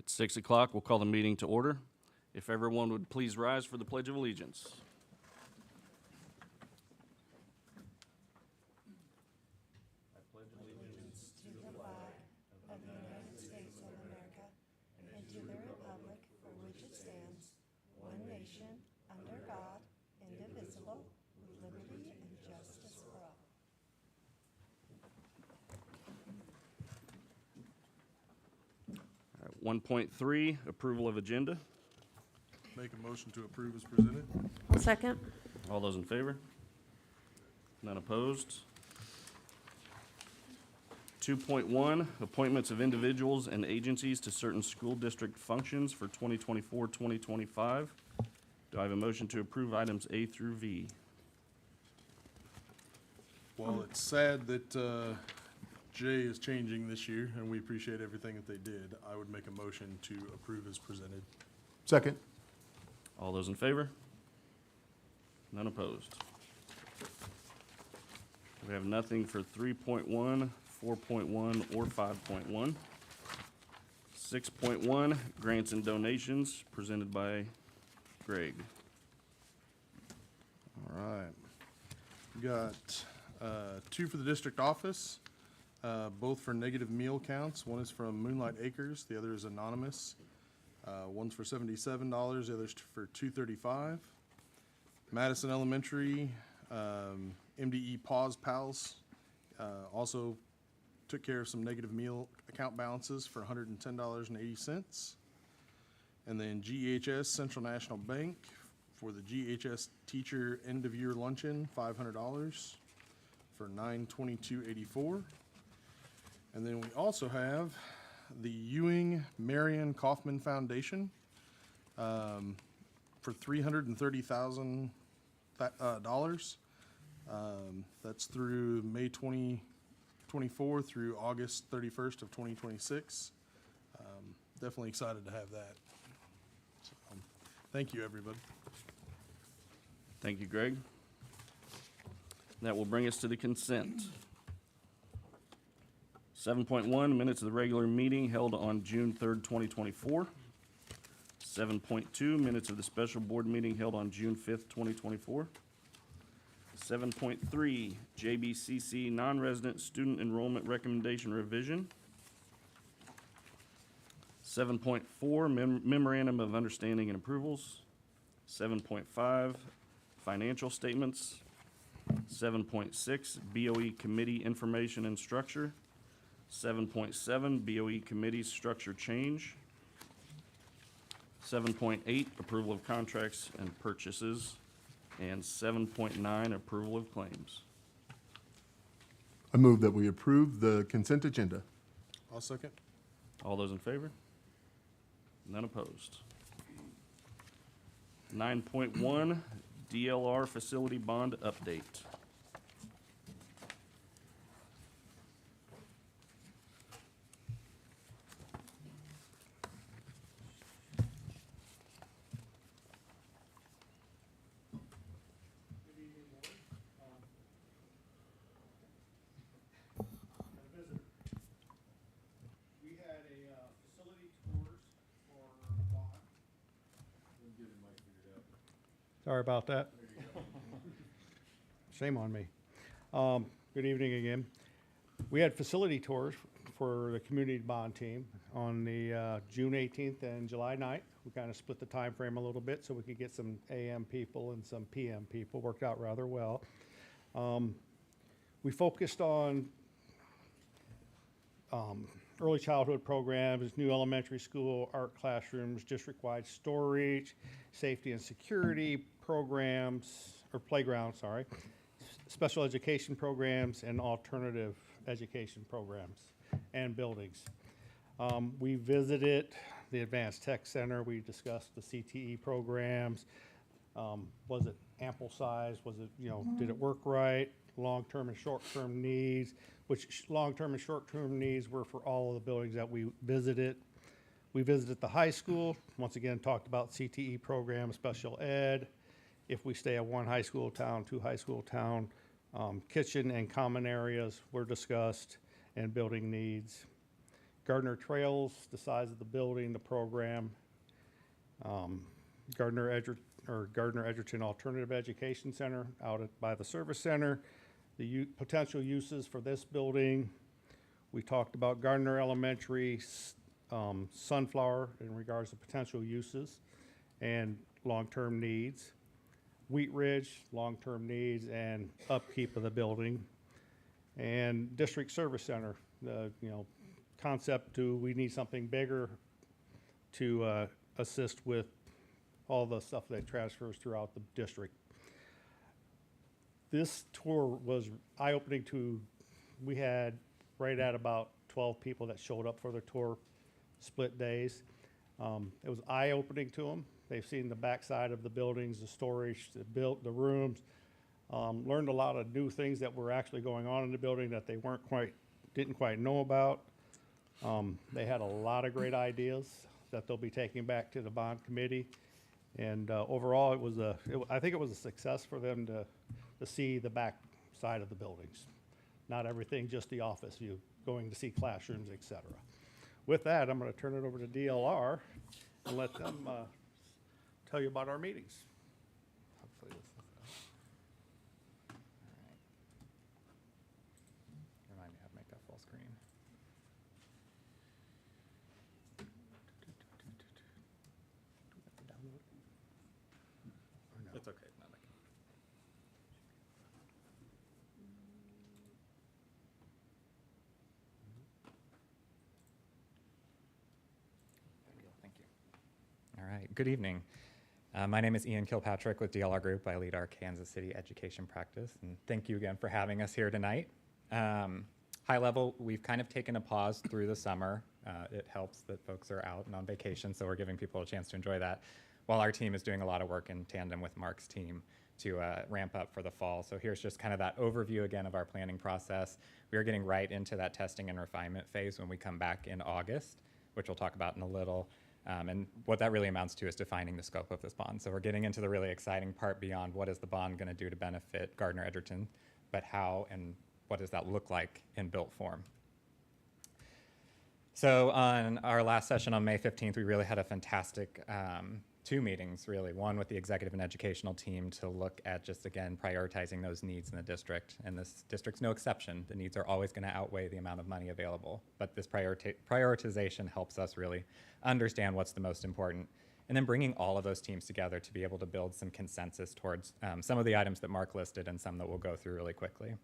At 6 o'clock, we'll call the meeting to order. If everyone would please rise for the Pledge of Allegiance. I pledge allegiance To the flag of the United States of America and to the republic for which it stands, one nation, under God, indivisible, with liberty and justice for all. 1.3, approval of agenda. Make a motion to approve as presented. I'll second. All those in favor? None opposed? 2.1, appointments of individuals and agencies to certain school district functions for 2024-2025. Do I have a motion to approve items A through V? Well, it's sad that Jay is changing this year, and we appreciate everything that they did. I would make a motion to approve as presented. Second. All those in favor? None opposed. We have nothing for 3.1, 4.1, or 5.1. 6.1, grants and donations, presented by Greg. All right. We got two for the district office, both for negative meal counts. One is from Moonlight Acres, the other is anonymous. One's for $77, the other's for $235. Madison Elementary, MDE Pause Pals, also took care of some negative meal account balances for $110.80. And then GHS Central National Bank for the GHS Teacher End of Year Luncheon, $500 for $922.84. And then we also have the Ewing Marion Kaufman Foundation for $330,000. That's through May 2024 through August 31st of 2026. Definitely excited to have that. So, thank you, everybody. Thank you, Greg. That will bring us to the consent. 7.1, minutes of the regular meeting held on June 3rd, 2024. 7.2, minutes of the special board meeting held on June 5th, 2024. 7.3, JBCC non-resident student enrollment recommendation revision. 7.4, memorandum of understanding and approvals. 7.5, financial statements. 7.6, BOE committee information and structure. 7.7, BOE committee structure change. 7.8, approval of contracts and purchases. And 7.9, approval of claims. I move that we approve the consent agenda. I'll second. All those in favor? None opposed. 9.1, DLR facility bond update. Sorry about that. Shame on me. Good evening again. We had facility tours for the community bond team on the June 18th and July 9th. We kind of split the time frame a little bit so we could get some AM people and some PM people. Worked out rather well. We focused on early childhood programs, new elementary school, art classrooms, district-wide storage, safety and security programs, or playgrounds, sorry, special education programs, and alternative education programs and buildings. We visited the Advanced Tech Center. We discussed the CTE programs. Was it ample size? Was it, did it work right? Long-term and short-term needs, which long-term and short-term needs were for all of the buildings that we visited. We visited the high school, once again talked about CTE programs, special ed. If we stay at one high school town, two high school town, kitchen and common areas were discussed, and building needs. Gardner Trails, the size of the building, the program. Gardner Edgerton Alternative Education Center out by the Service Center. The potential uses for this building. We talked about Gardner Elementary, Sunflower in regards to potential uses and long-term needs. Wheat Ridge, long-term needs and upkeep of the building. And District Service Center, the concept we need something bigger to assist with all the stuff that transfers throughout the district. This tour was eye-opening we had right at about 12 people that showed up for the tour, split days. It was eye-opening to them. They've seen the backside of the buildings, the storage, the rooms, learned a lot of new things that were actually going on in the building that they didn't quite know about. They had a lot of great ideas that they'll be taking back to the bond committee. And overall, I think it was a success for them to see the back side of the buildings. Not everything, just the office view, going to see classrooms, et cetera. With that, I'm going to turn it over to DLR and let them tell you about our meetings. Hopefully this is All right. Remind me how to make that full screen. It's okay. No, I can. Thank you. All right. Good evening. My name is Ian Kilpatrick with DLR Group. I lead our Kansas City education practice, and thank you again for having us here tonight. High level, we've kind of taken a pause through the summer. It helps that folks are out and on vacation, so we're giving people a chance to enjoy that, while our team is doing a lot of work in tandem with Mark's team to ramp up for the fall. So here's just kind of that overview again of our planning process. We are getting right into that testing and refinement phase when we come back in August, which we'll talk about in a little. And what that really amounts to is defining the scope of this bond. So we're getting into the really exciting part beyond what is the bond going to do to benefit Gardner Edgerton, but how and what does that look like in built form. So on our last session on May 15th, we really had a fantastic two meetings, really. One with the executive and educational team to look at just, again, prioritizing those needs in the district. And this district's no exception. The needs are always going to outweigh the amount of money available. But this prioritization helps us really understand what's the most important. And then bringing all of those teams together to be able to build some consensus towards some of the items that Mark listed and some that we'll go through really quickly.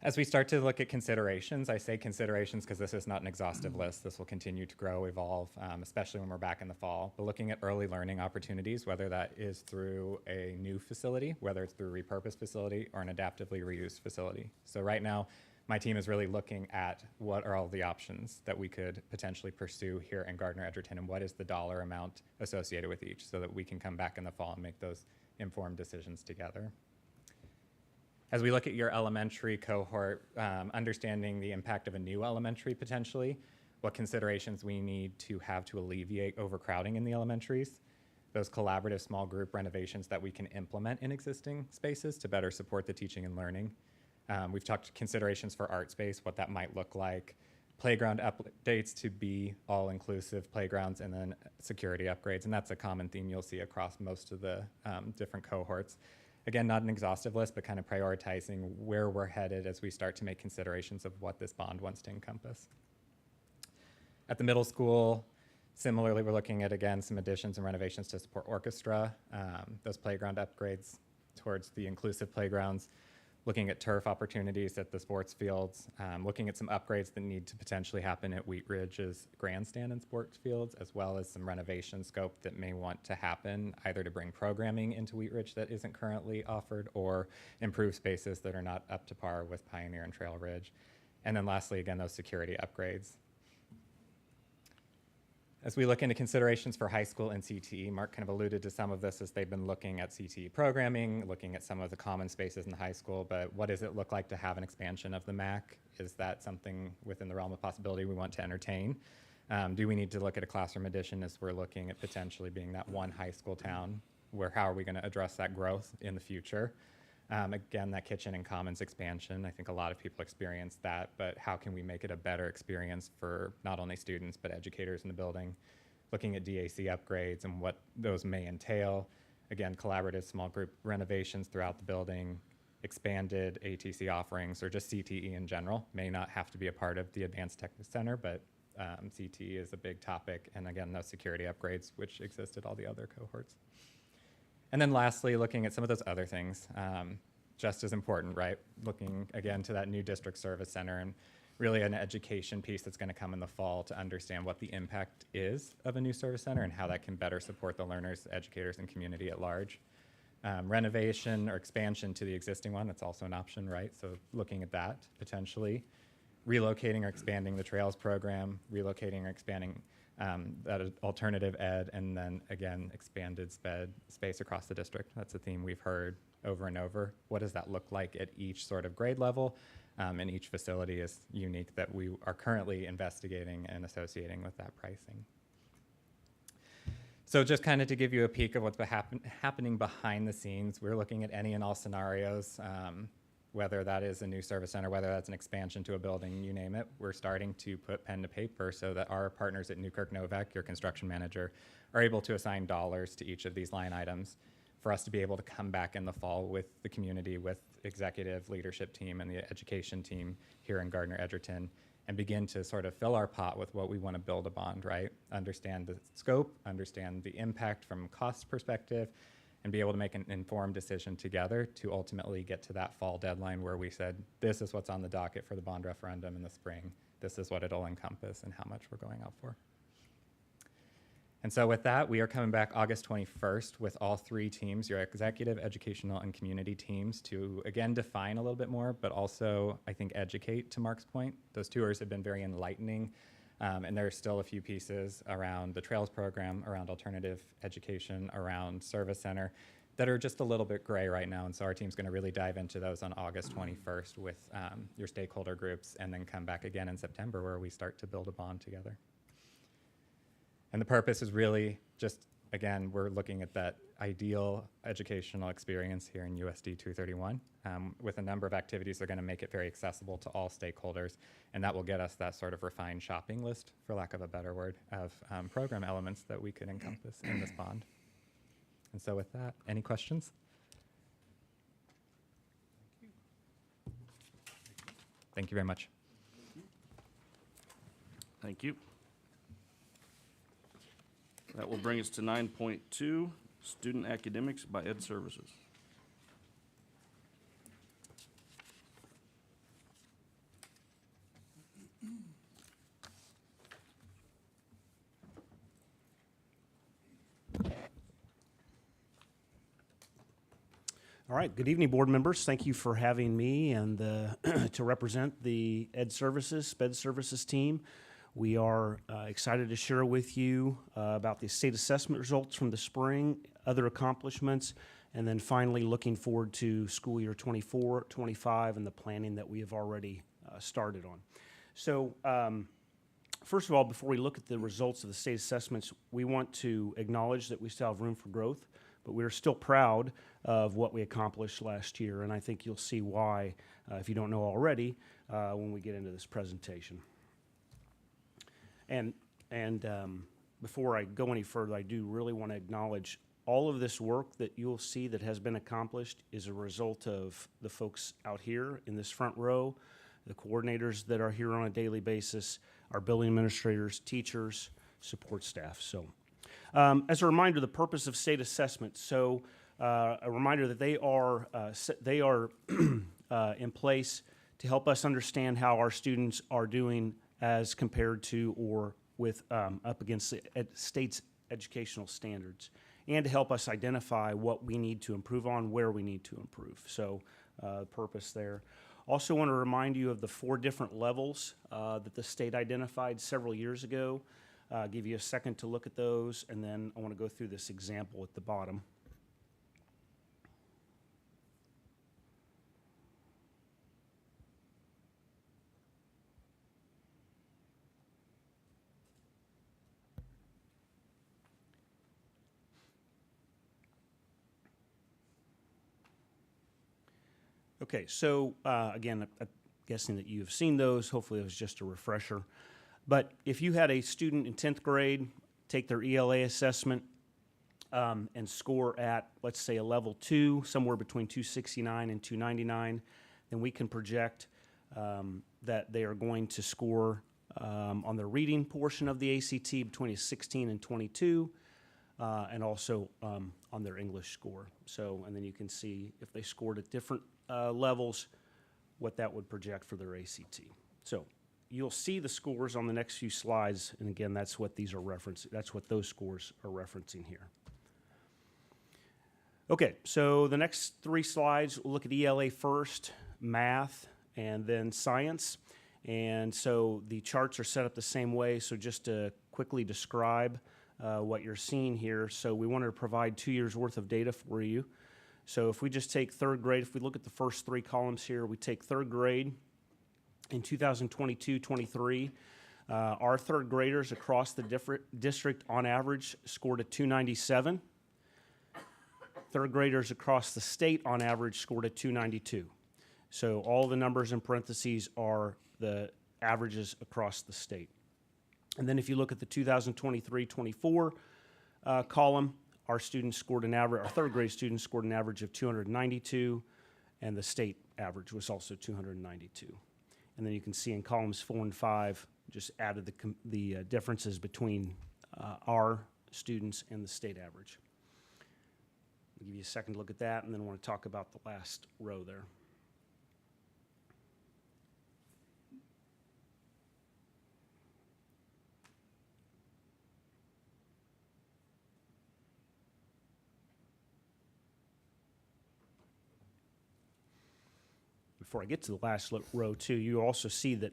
As we start to look at considerations, I say considerations because this is not an exhaustive list. This will continue to grow, evolve, especially when we're back in the fall. But looking at early learning opportunities, whether that is through a new facility, whether it's through a repurposed facility or an adaptively reused facility. So right now, my team is really looking at what are all the options that we could potentially pursue here in Gardner Edgerton and what is the dollar amount associated with each so that we can come back in the fall and make those informed decisions together. As we look at your elementary cohort, understanding the impact of a new elementary potentially, what considerations we need to have to alleviate overcrowding in the elementaries, those collaborative small group renovations that we can implement in existing spaces to better support the teaching and learning. We've talked considerations for art space, what that might look like, playground updates to be all-inclusive playgrounds, and then security upgrades. And that's a common theme you'll see across most of the different cohorts. Again, not an exhaustive list, but kind of prioritizing where we're headed as we start to make considerations of what this bond wants to encompass. At the middle school, similarly, we're looking at, again, some additions and renovations to support orchestra, those playground upgrades towards the inclusive playgrounds, looking at turf opportunities at the sports fields, looking at some upgrades that need to potentially happen at Wheat Ridge's grandstand and sports fields, as well as some renovation scope that may want to happen, either to bring programming into Wheat Ridge that isn't currently offered or improve spaces that are not up to par with Pioneer and Trail Ridge. And then lastly, again, those security upgrades. As we look into considerations for high school and CTE, Mark kind of alluded to some of this as they've been looking at CTE programming, looking at some of the common spaces in the high school, but what does it look like to have an expansion of the MAC? Is that something within the realm of possibility we want to entertain? Do we need to look at a classroom addition as we're looking at potentially being that one high school town? How are we going to address that growth in the future? Again, that kitchen and commons expansion, I think a lot of people experience that, but how can we make it a better experience for not only students, but educators in the building? Looking at DAC upgrades and what those may entail. Again, collaborative small group renovations throughout the building, expanded ATC offerings, or just CTE in general. May not have to be a part of the Advanced Tech Center, but CTE is a big topic. And again, those security upgrades, which exist at all the other cohorts. And then lastly, looking at some of those other things, just as important, right? Looking again to that new district service center and really an education piece that's going to come in the fall to understand what the impact is of a new service center and how that can better support the learners, educators, and community at large. Renovation or expansion to the existing one, that's also an option, right? So looking at that potentially. Relocating or expanding the Trails program, relocating or expanding that alternative ed, and then again, expanded space across the district. That's a theme we've heard over and over. What does that look like at each sort of grade level? And each facility is unique that we are currently investigating and associating with that pricing. So just kind of to give you a peek of what's happening behind the scenes, we're looking at any and all scenarios, whether that is a new service center, whether that's an expansion to a building, you name it. We're starting to put pen to paper so that our partners at Newkirk Novak, your construction manager, are able to assign dollars to each of these line items for us to be able to come back in the fall with the community, with executive leadership team and the education team here in Gardner Edgerton, and begin to sort of fill our pot with what we want to build a bond, right? Understand the scope, understand the impact from a cost perspective, and be able to make an informed decision together to ultimately get to that fall deadline where we said, this is what's on the docket for the bond referendum in the spring. This is what it'll encompass and how much we're going out for. And so with that, we are coming back August 21st with all three teams, your executive, educational, and community teams, to again define a little bit more, but also I think educate, to Mark's point. Those tours have been very enlightening, and there are still a few pieces around the Trails program, around alternative education, around service center that are just a little bit gray right now. And so our team's going to really dive into those on August 21st with your stakeholder groups, and then come back again in September where we start to build a bond together. And the purpose is really just, again, we're looking at that ideal educational experience here in USD231 with a number of activities that are going to make it very accessible to all stakeholders. And that will get us that sort of refined shopping list, for lack of a better word, of program elements that we could encompass in this bond. And so with that, any questions? Thank you very much. Thank you. That will bring us to 9.2, Student Academics by Ed Services. All right, good evening, board members. Thank you for having me and to represent the Ed Services, SPED Services team. We are excited to share with you about the state assessment results from the spring, other accomplishments, and then finally looking forward to school year 24-25 and the planning that we have already started on. So first of all, before we look at the results of the state assessments, we want to acknowledge that we still have room for growth, but we're still proud of what we accomplished last year, and I think you'll see why, if you don't know already, when we get into this presentation. And before I go any further, I do really want to acknowledge all of this work that you'll see that has been accomplished is a result of the folks out here in this front row, the coordinators that are here on a daily basis, our building administrators, teachers, support staff. So as a reminder, the purpose of state assessment. So a reminder that they are in place to help us understand how our students are doing as compared to or with up against the state's educational standards, and to help us identify what we need to improve on, where we need to improve. So the purpose there. Also want to remind you of the 4 different levels that the state identified several years ago. Give you a second to look at those, and then I want to go through this example at the bottom. Okay, so again, I'm guessing that you have seen those. Hopefully it was just a refresher. But if you had a student in 10th grade take their ELA assessment and score at, let's say, a level 2, somewhere between 269 and 299, then we can project that they are going to score on the reading portion of the ACT between a 16 and 22, and also on their English score. So, and then you can see if they scored at different levels, what that would project for their ACT. So you'll see the scores on the next few slides, and again, that's what these are referencing. That's what those scores are referencing here. Okay, so the next 3 slides, we'll look at ELA first, math, and then science. And so the charts are set up the same way. So just to quickly describe what you're seeing here. So we wanted to provide 2 years worth of data for you. So if we just take 3rd grade, if we look at the first 3 columns here, we take 3rd grade in 2022-23. Our 3rd graders across the district on average scored a 297. 3rd graders across the state on average scored a 292. So all the numbers in parentheses are the averages across the state. And then if you look at the 2023-24 column, our students scored an average, our 3rd grade students scored an average of 292, and the state average was also 292. And then you can see in columns 4 and 5, just added the differences between our students and the state average. I'll give you a second to look at that, and then I want to talk about the last row there. Before I get to the last row too, you also see that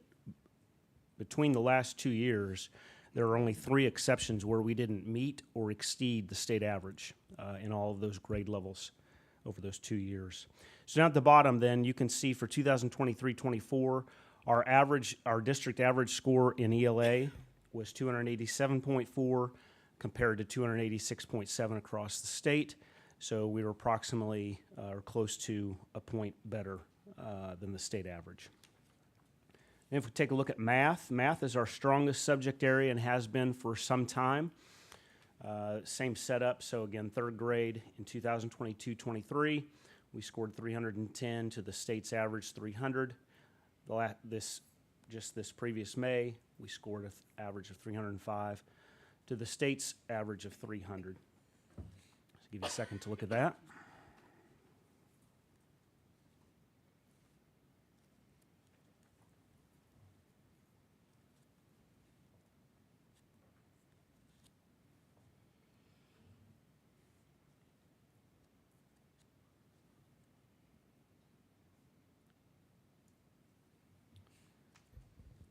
between the last 2 years, there are only 3 exceptions where we didn't meet or exceed the state average in all of those grade levels over those 2 years. So down at the bottom then, you can see for 2023-24, our district average score in ELA was 287.4 compared to 286.7 across the state. So we were approximately or close to a point better than the state average. And if we take a look at math, math is our strongest subject area and has been for some time. Same setup, so again, 3rd grade in 2022-23, we scored 310 to the state's average 300. This previous May, we scored an average of 305 to the state's average of 300. So give you a second to look at that.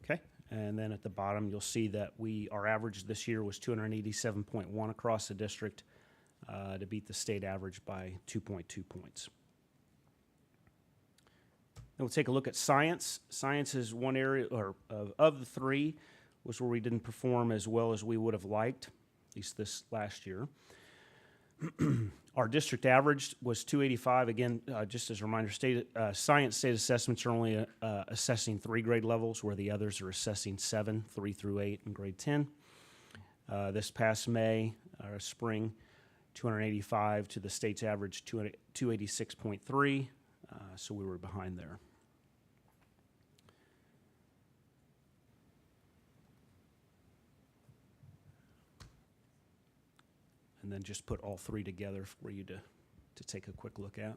Okay, and then at the bottom, you'll see that our average this year was 287.1 across the district to beat the state average by 2.2 points. Then we'll take a look at science. Science is one area, or of the 3, was where we didn't perform as well as we would have liked, at least this last year. Our district average was 285. Again, just as a reminder, science state assessments are only assessing 3 grade levels, where the others are assessing 7, 3 through 8, and grade 10. This past May, spring, 285 to the state's average, 286.3, so we were behind there. And then just put all 3 together for you to take a quick look at.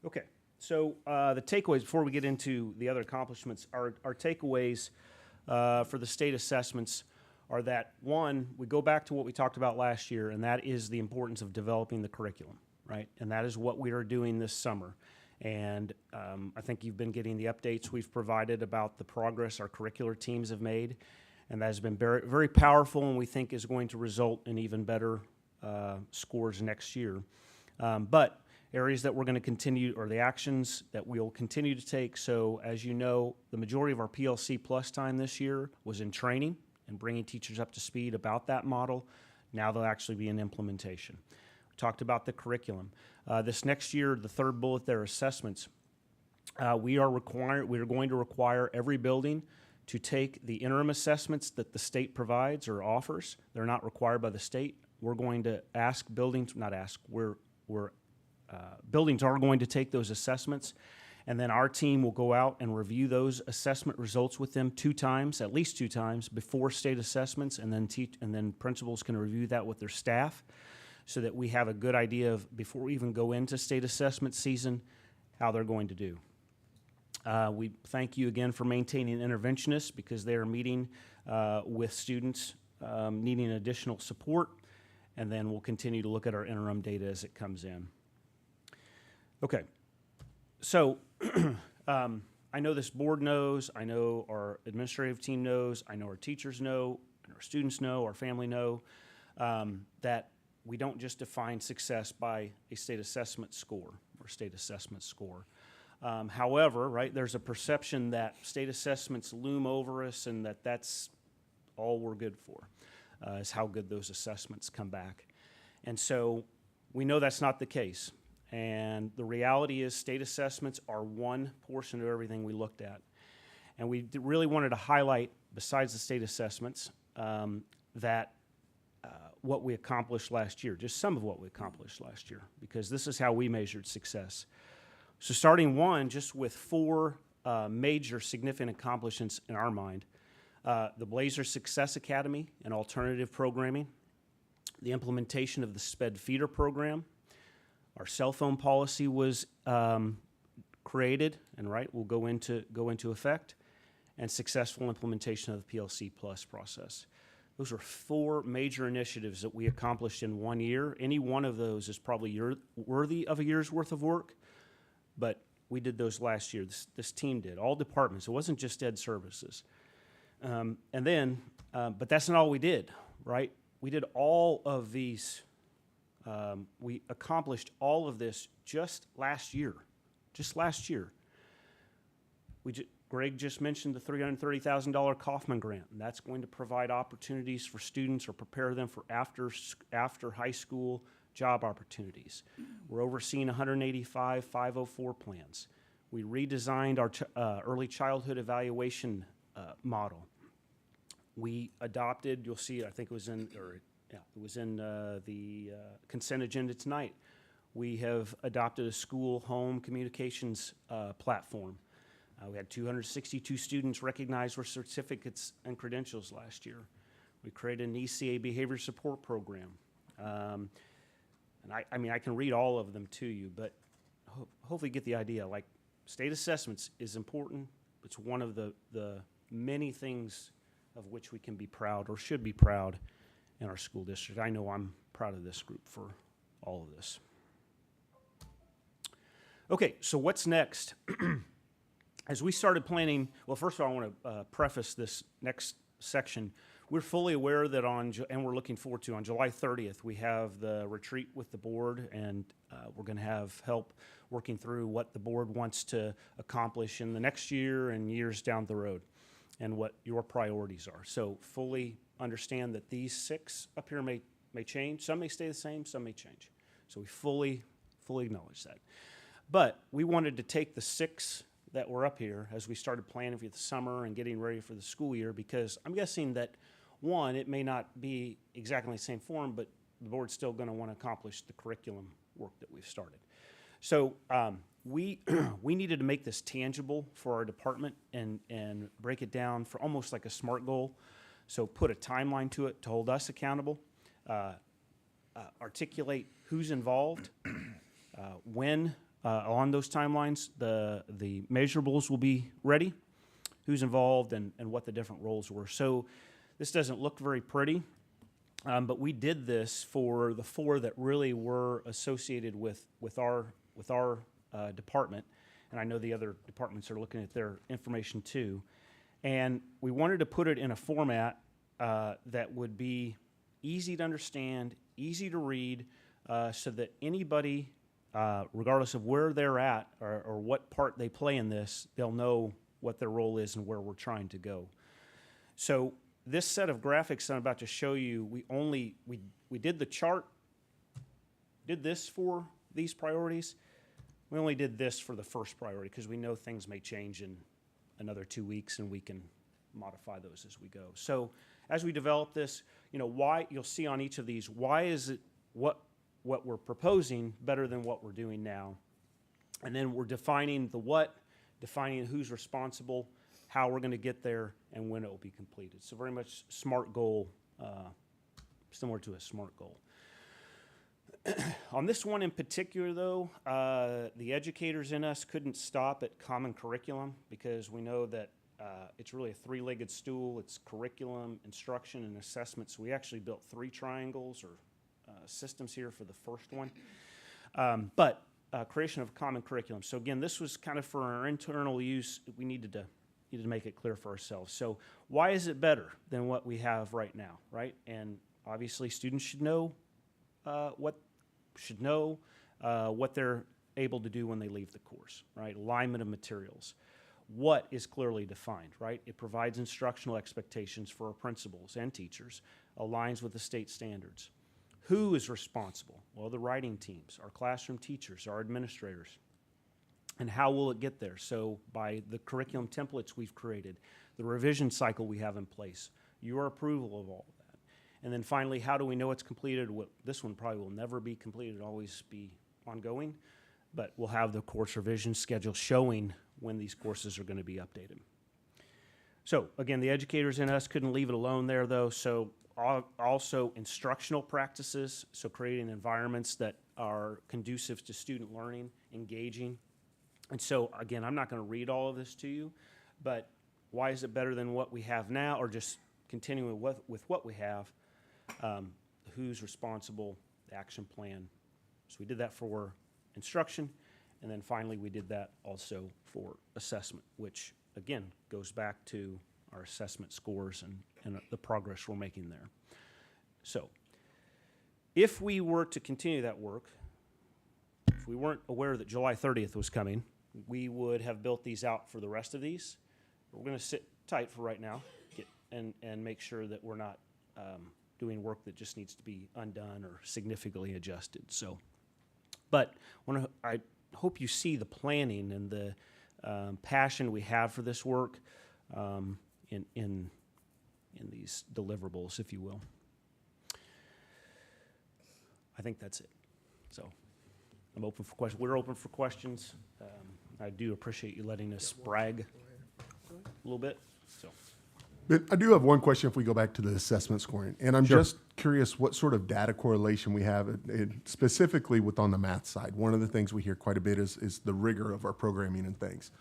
Okay. So the takeaways, before we get into the other accomplishments, our takeaways for the state assessments are that, 1, we go back to what we talked about last year, and that is the importance of developing the curriculum, right? And that is what we are doing this summer. And I think you've been getting the updates we've provided about the progress our curricular teams have made, and that has been very, very powerful, and we think is going to result in even better scores next year. But areas that we're going to continue, or the actions that we'll continue to take. So as you know, the majority of our PLC Plus time this year was in training and bringing teachers up to speed about that model. Now they'll actually be in implementation. We talked about the curriculum. This next year, the third bullet there, assessments. We are going to require every building to take the interim assessments that the state provides or offers. They're not required by the state. We're going to ask buildings, not ask, buildings are going to take those assessments, and then our team will go out and review those assessment results with them at least two times before state assessments, and then principals can review that with their staff so that we have a good idea of, before we even go into state assessment season, how they're going to do. We thank you again for maintaining interventionists, because they are meeting with students needing additional support, and then we'll continue to look at our interim data as it comes in. Okay, so I know this board knows, I know our administrative team knows, I know our teachers know, and our students know, our family know, that we don't just define success by a state assessment score or state assessment score. However, right, there's a perception that state assessments loom over us and that's all we're good for, is how good those assessments come back. And so we know that's not the case. And the reality is state assessments are one portion of everything we looked at. And we really wanted to highlight, besides the state assessments, that what we accomplished last year, just some of what we accomplished last year, because this is how we measured success. So starting just with four major significant accomplishments in our mind. The Blazer Success Academy and alternative programming, the implementation of the SPED feeder program, our cell phone policy was created and will go into effect, and successful implementation of the PLC Plus process. Those are four major initiatives that we accomplished in 1 year. Any one of those is probably worthy of a year's worth of work, but we did those last year. This team did, all departments. It wasn't just Ed Services. But that's not all we did, right? We did all of these. We accomplished all of this just last year. Greg just mentioned the $330,000 Kaufman grant, and that's going to provide opportunities for students or prepare them for after high school job opportunities. We're overseeing 185 504 plans. We redesigned our early childhood evaluation model. We adopted, you'll see, I think it was in the consent agenda tonight. We have adopted a school home communications platform. We had 262 students recognized with certificates and credentials last year. We created an ECA behavior support program. And I can read all of them to you, but hopefully get the idea. Like, state assessments is important. It's one of the many things of which we can be proud or should be proud in our school district. I know I'm proud of this group for all of this. Okay, so what's next? As we started planning, well, first of all, I want to preface this next section. We're fully aware that and we're looking forward to, on July 30th, we have the retreat with the board, and we're going to have help working through what the board wants to accomplish in the next year and years down the road, and what your priorities are. So fully understand that these 6 up here may change. Some may stay the same, some may change. So we fully acknowledge that. But we wanted to take the 6 that were up here as we started planning for the summer and getting ready for the school year, because I'm guessing that, one, it may not be exactly the same form, but the board's still going to want to accomplish the curriculum work that we've started. So we needed to make this tangible for our department and break it down for almost like a SMART goal. So put a timeline to it to hold us accountable, articulate who's involved, when on those timelines the measurables will be ready, who's involved, and what the different roles were. So this doesn't look very pretty, but we did this for the 4 that really were associated with our department, and I know the other departments are looking at their information too. And we wanted to put it in a format that would be easy to understand, easy to read, so that anybody, regardless of where they're at or what part they play in this, they'll know what their role is and where we're trying to go. So this set of graphics I'm about to show you, we did the chart, did this for these priorities. We only did this for the first priority because we know things may change in another 2 weeks and we can modify those as we go. So as we develop this, why, you'll see on each of these, why is it what we're proposing better than what we're doing now? And then we're defining the what, defining who's responsible, how we're going to get there, and when it will be completed. So very much SMART goal, similar to a SMART goal. On this one in particular, though, the educators in us couldn't stop at common curriculum because we know that it's really a three-legged stool. It's curriculum, instruction, and assessment. So we actually built 3 triangles or systems here for the first one. But creation of common curriculum. So again, this was kind of for our internal use. We needed to make it clear for ourselves. So why is it better than what we have right now, right? And obviously, students should know what they're able to do when they leave the course, right? Alignment of materials. What is clearly defined, right? It provides instructional expectations for our principals and teachers, aligns with the state standards. Who is responsible? Well, the writing teams, our classroom teachers, our administrators. And how will it get there? So by the curriculum templates we've created, the revision cycle we have in place, your approval of all of that. And then finally, how do we know it's completed? Well, this one probably will never be completed, it'll always be ongoing, but we'll have the course revision schedule showing when these courses are going to be updated. So again, the educators in us couldn't leave it alone there though, so also instructional practices, so creating environments that are conducive to student learning, engaging. And so again, I'm not going to read all of this to you, but why is it better than what we have now, or just continuing with what we have? Who's responsible, the action plan. So we did that for instruction, and then finally we did that also for assessment, which again goes back to our assessment scores and the progress we're making there. So if we were to continue that work, if we weren't aware that July 30th was coming, we would have built these out for the rest of these. We're going to sit tight for right now and make sure that we're not doing work that just needs to be undone or significantly adjusted. So, but I hope you see the planning and the passion we have for this work in these deliverables, if you will. I think that's it. So I'm open for questions. We're open for questions. I do appreciate you letting us brag a little bit. So. But I do have one question if we go back to the assessment scoring. And I'm just curious what sort of data correlation we have specifically on the math side. One of the things we hear quite a bit is the rigor of our programming and things.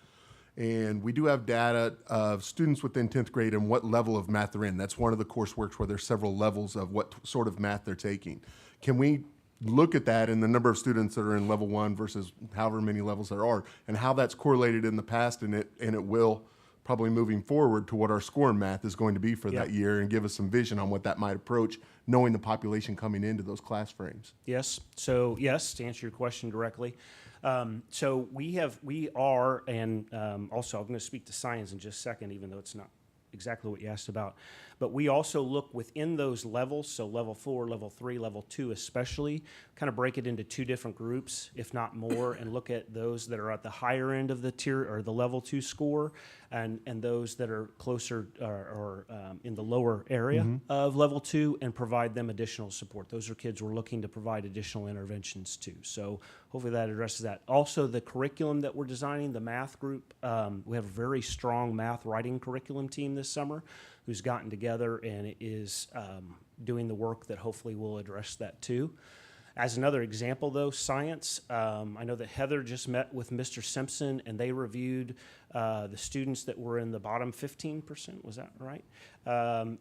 And we do have data of students within 10th grade and what level of math they're in. That's one of the courseworks where there's several levels of what sort of math they're taking. Can we look at that and the number of students that are in level 1 versus however many levels there are, and how that's correlated in the past, and it will probably moving forward to what our score in math is going to be for that year, and give us some vision on what that might approach, knowing the population coming into those class frames. Yes. So yes, to answer your question directly. So we are, and also I'm going to speak to science in just a second, even though it's not exactly what you asked about. But we also look within those levels, so level 4, level 3, level 2 especially, kind of break it into 2 different groups, if not more, and look at those that are at the higher end of the tier or the level 2 score, and those that are closer or in the lower area of level 2, and provide them additional support. Those are kids we're looking to provide additional interventions to. So hopefully that addresses that. Also, the curriculum that we're designing, the math group, we have a very strong math writing curriculum team this summer who's gotten together and is doing the work that hopefully will address that too. As another example though, science, I know that Heather just met with Mr. Simpson and they reviewed the students that were in the bottom 15%, was that right? And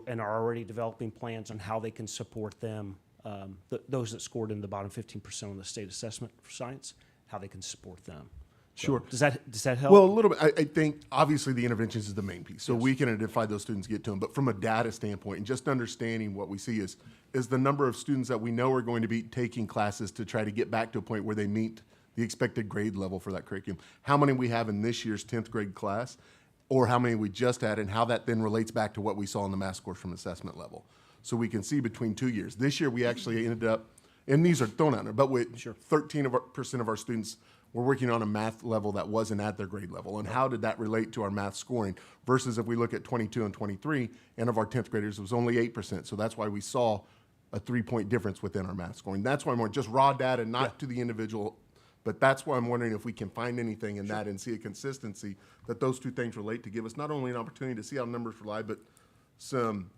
are already developing plans on how they can support them, those that scored in the bottom 15% on the state assessment for science, how they can support them. Sure. Does that help? Well, a little bit. I think obviously the interventions is the main piece. So we can identify those students, get to them. But from a data standpoint and just understanding what we see is the number of students that we know are going to be taking classes to try to get back to a point where they meet the expected grade level for that curriculum. How many we have in this year's 10th grade class, or how many we just had, and how that then relates back to what we saw in the math scores from assessment level. So we can see between 2 years. This year we actually ended up, and these are thrown out there, but with 13% of our students were working on a math level that wasn't at their grade level. And how did that relate to our math scoring? Versus if we look at 22 and 23, and of our 10th graders, it was only 8%. So that's why we saw a 3-point difference within our math scoring. That's why I'm just raw data, not to the individual. But that's why I'm wondering if we can find anything in that and see a consistency that those two things relate to give us not only an opportunity to see how numbers rely, but some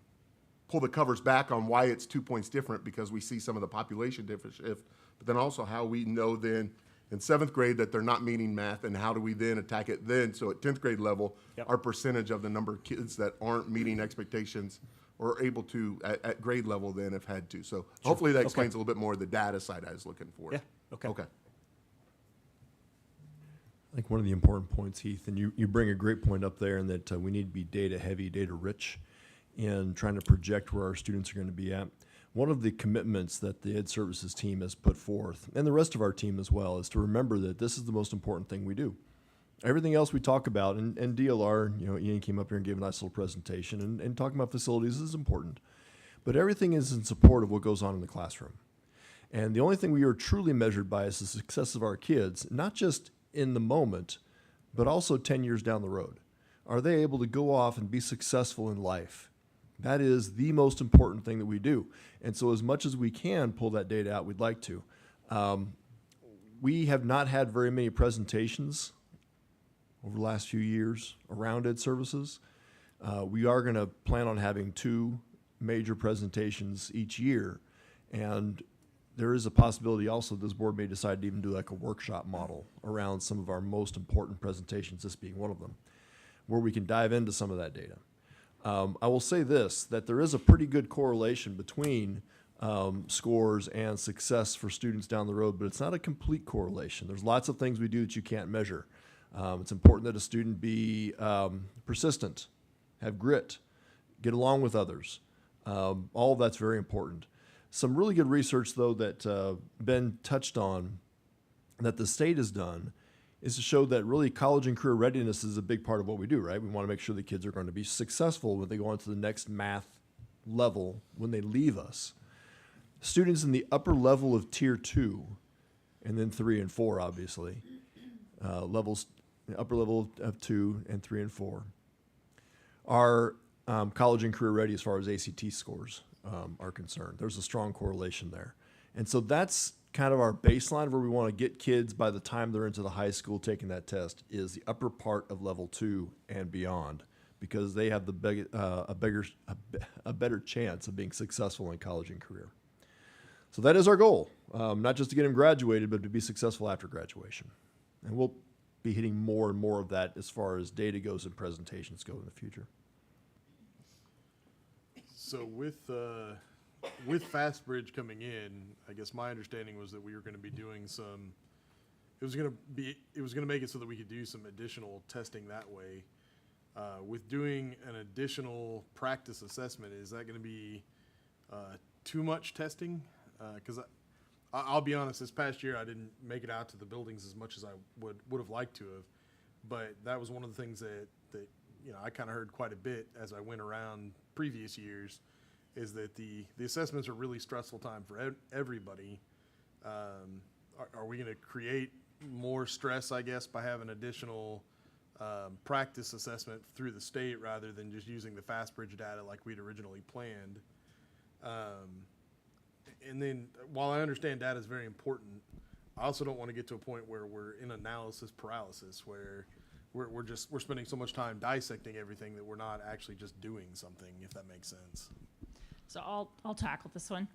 pull the covers back on why it's 2 points different because we see some of the population difference shift, but then also how we know then in 7th grade that they're not meeting math and how do we then attack it then? So at 10th grade level, our percentage of the number of kids that aren't meeting expectations or able to at grade level then have had to. So hopefully that explains a little bit more of the data side I was looking for. Yeah, okay. Okay. I think one of the important points, Heath, and you bring a great point up there in that we need to be data heavy, data rich in trying to project where our students are going to be at. One of the commitments that the Ed Services team has put forth, and the rest of our team as well, is to remember that this is the most important thing we do. Everything else we talk about, and DLR, Ian came up here and gave a nice little presentation, and talking about facilities is important. But everything is in support of what goes on in the classroom. And the only thing we are truly measured by is the success of our kids, not just in the moment, but also 10 years down the road. Are they able to go off and be successful in life? That is the most important thing that we do. And so as much as we can pull that data out, we'd like to. We have not had very many presentations over the last few years around Ed Services. We are going to plan on having 2 major presentations each year. And there is a possibility also this board may decide to even do like a workshop model around some of our most important presentations, this being one of them, where we can dive into some of that data. I will say this, that there is a pretty good correlation between scores and success for students down the road, but it's not a complete correlation. There's lots of things we do that you can't measure. It's important that a student be persistent, have grit, get along with others. All of that's very important. Some really good research, though, that Ben touched on that the state has done is to show that really college and career readiness is a big part of what we do, right? We want to make sure the kids are going to be successful when they go on to the next math level when they leave us. Students in the upper level of Tier 2, and then 3 and 4, obviously, levels, upper level of 2 and 3 and 4, are college and career ready as far as ACT scores are concerned. There's a strong correlation there. And so that's kind of our baseline where we want to get kids by the time they're into the high school taking that test is the upper part of level 2 and beyond, because they have a better chance of being successful in college and career. So that is our goal, not just to get them graduated, but to be successful after graduation. And we'll be hitting more and more of that as far as data goes and presentations go in the future. So with FastBridge coming in, I guess my understanding was that we were going to be doing some. It was going to make it so that we could do some additional testing that way. With doing an additional practice assessment, is that going to be too much testing? Because I'll be honest, this past year I didn't make it out to the buildings as much as I would have liked to have, but that was one of the things that I kind of heard quite a bit as I went around previous years, is that the assessments are really stressful time for everybody. Are we going to create more stress, I guess, by having additional practice assessment through the state rather than just using the FastBridge data like we'd originally planned? And then while I understand data is very important, I also don't want to get to a point where we're in analysis paralysis, where we're spending so much time dissecting everything that we're not actually just doing something, if that makes sense. So I'll tackle this one.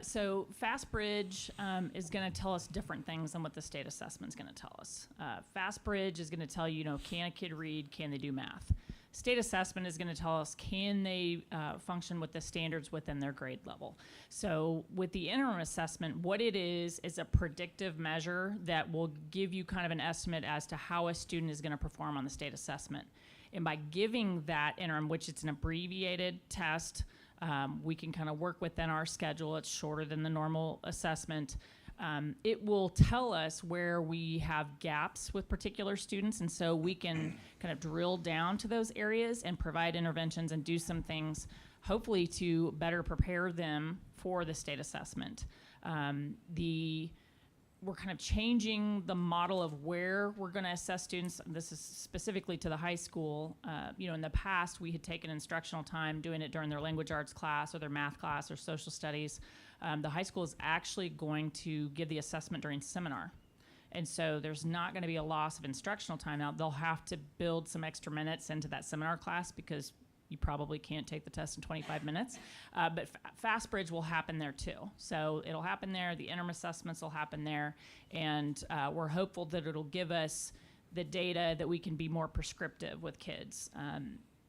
So FastBridge is going to tell us different things than what the state assessment is going to tell us. FastBridge is going to tell you, can a kid read? Can they do math? State assessment is going to tell us, can they function with the standards within their grade level? So with the interim assessment, what it is a predictive measure that will give you kind of an estimate as to how a student is going to perform on the state assessment. And by giving that interim, which it's an abbreviated test, we can kind of work within our schedule. It's shorter than the normal assessment. It will tell us where we have gaps with particular students, and so we can kind of drill down to those areas and provide interventions and do some things, hopefully to better prepare them for the state assessment. We're kind of changing the model of where we're going to assess students. This is specifically to the high school. In the past, we had taken instructional time doing it during their language arts class or their math class or social studies. The high school is actually going to give the assessment during seminar. And so there's not going to be a loss of instructional time. Now, they'll have to build some extra minutes into that seminar class because you probably can't take the test in 25 minutes. But Fast Bridge will happen there too. So it'll happen there. The interim assessments will happen there. And we're hopeful that it'll give us the data that we can be more prescriptive with kids.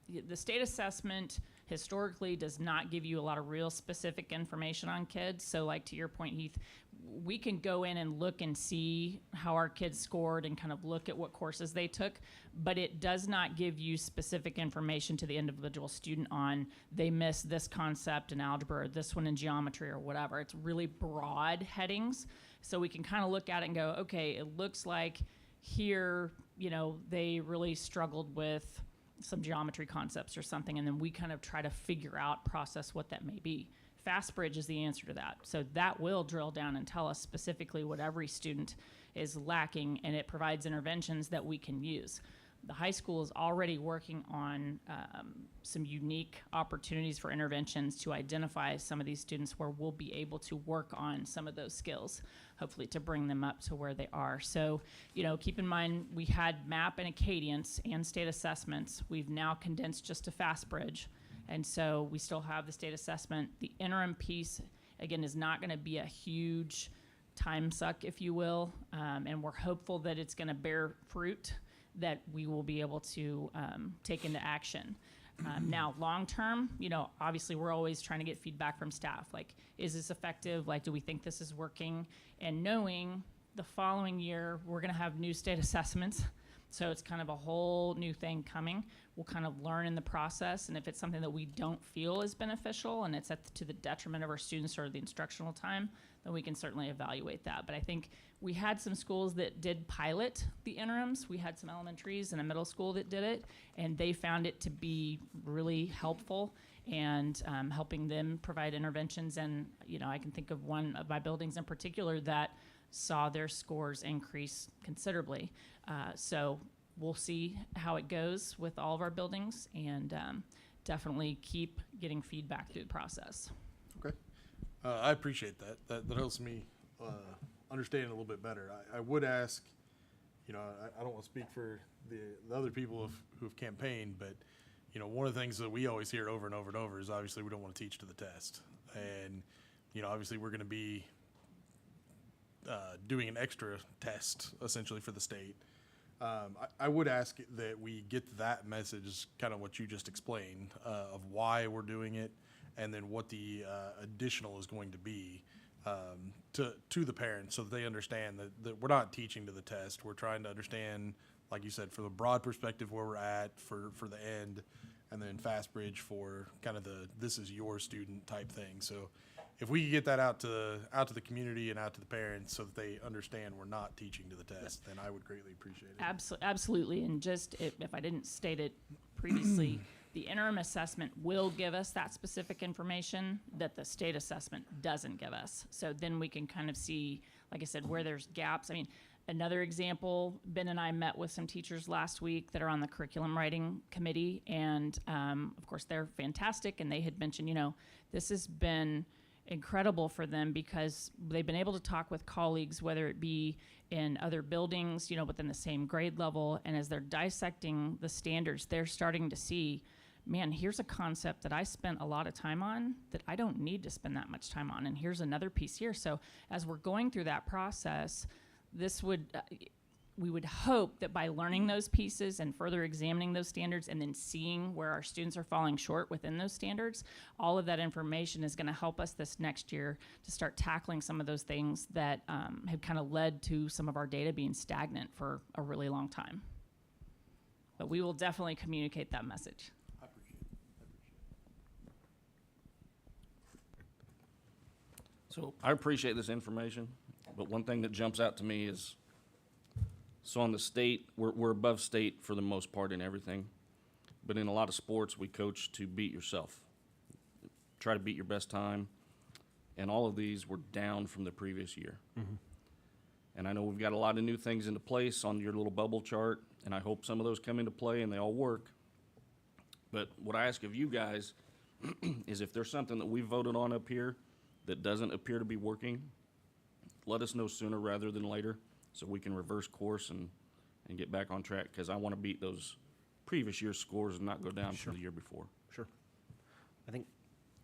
The state assessment historically does not give you a lot of real specific information on kids. So like to your point, Heath, we can go in and look and see how our kids scored and kind of look at what courses they took, but it does not give you specific information to the individual student on they missed this concept in algebra or this one in geometry or whatever. It's really broad headings. So we can kind of look at it and go, okay, it looks like here, they really struggled with some geometry concepts or something, and then we kind of try to figure out, process what that may be. FastBridge is the answer to that. So that will drill down and tell us specifically what every student is lacking, and it provides interventions that we can use. The high school is already working on some unique opportunities for interventions to identify some of these students where we'll be able to work on some of those skills, hopefully to bring them up to where they are. So, keep in mind, we had MAP and Acadience and state assessments. We've now condensed just to FastBridge. And so we still have the state assessment. The interim piece, again, is not going to be a huge time suck, if you will. And we're hopeful that it's going to bear fruit that we will be able to take into action. Now, long term, obviously we're always trying to get feedback from staff. Like, is this effective? Like, do we think this is working? And knowing the following year, we're going to have new state assessments. So it's kind of a whole new thing coming. We'll kind of learn in the process, and if it's something that we don't feel is beneficial and it's to the detriment of our students or the instructional time, then we can certainly evaluate that. But I think we had some schools that did pilot the interims. We had some elementaries and a middle school that did it, and they found it to be really helpful and helping them provide interventions. And I can think of one of my buildings in particular that saw their scores increase considerably. So we'll see how it goes with all of our buildings, and definitely keep getting feedback through the process. Okay. I appreciate that. That helps me understand it a little bit better. I would ask, I don't want to speak for the other people who've campaigned, but, one of the things that we always hear over and over and over is obviously we don't want to teach to the test. And, obviously we're going to be doing an extra test essentially for the state. I would ask that we get that message, kind of what you just explained, of why we're doing it, and then what the additional is going to be to the parents, so that they understand that we're not teaching to the test. We're trying to understand, like you said, for the broad perspective where we're at for the end, and then FastBridge for kind of the this is your student type thing. So if we could get that out to the community and out to the parents so that they understand we're not teaching to the test, then I would greatly appreciate it. Absolutely. And just if I didn't state it previously, the interim assessment will give us that specific information that the state assessment doesn't give us. So then we can kind of see, like I said, where there's gaps. I mean, another example, Ben and I met with some teachers last week that are on the curriculum writing committee. And of course, they're fantastic. And they had mentioned, this has been incredible for them because they've been able to talk with colleagues, whether it be in other buildings, within the same grade level. And as they're dissecting the standards, they're starting to see, man, here's a concept that I spent a lot of time on that I don't need to spend that much time on. And here's another piece here. So as we're going through that process, this would, we would hope that by learning those pieces and further examining those standards and then seeing where our students are falling short within those standards, all of that information is going to help us this next year to start tackling some of those things that have kind of led to some of our data being stagnant for a really long time. But we will definitely communicate that message. So I appreciate this information, but one thing that jumps out to me is, so on the state, we're above state for the most part in everything. But in a lot of sports, we coach to beat yourself. Try to beat your best time. And all of these were down from the previous year. And I know we've got a lot of new things into place on your little bubble chart, and I hope some of those come into play and they all work. But what I ask of you guys is, if there's something that we voted on up here that doesn't appear to be working, let us know sooner rather than later so we can reverse course and get back on track, because I want to beat those previous year's scores and not go down from the year before. Sure. I think,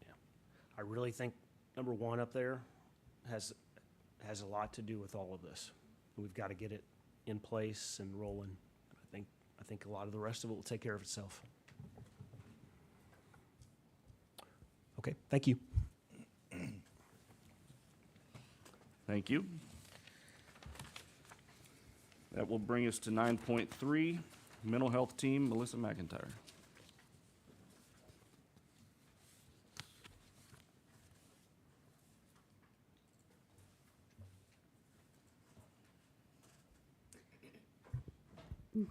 yeah, I really think number one up there has a lot to do with all of this. We've got to get it in place and rolling. I think a lot of the rest of it will take care of itself. Okay, thank you. Thank you. That will bring us to 9.3, mental health team, Melissa McIntyre.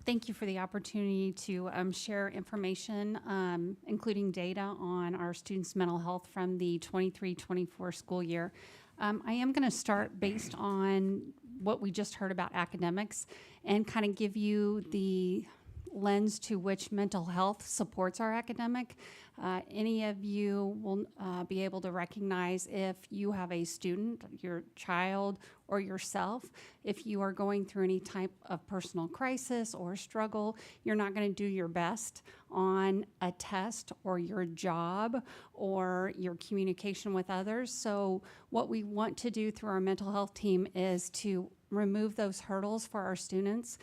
Thank you for the opportunity to share information, including data on our students' mental health from the 23-24 school year. I am going to start based on what we just heard about academics and kind of give you the lens to which mental health supports our academic. Any of you will be able to recognize if you have a student, your child, or yourself. If you are going through any type of personal crisis or struggle, you're not going to do your best on a test or your job or your communication with others. So what we want to do through our mental health team is to remove those hurdles for our students.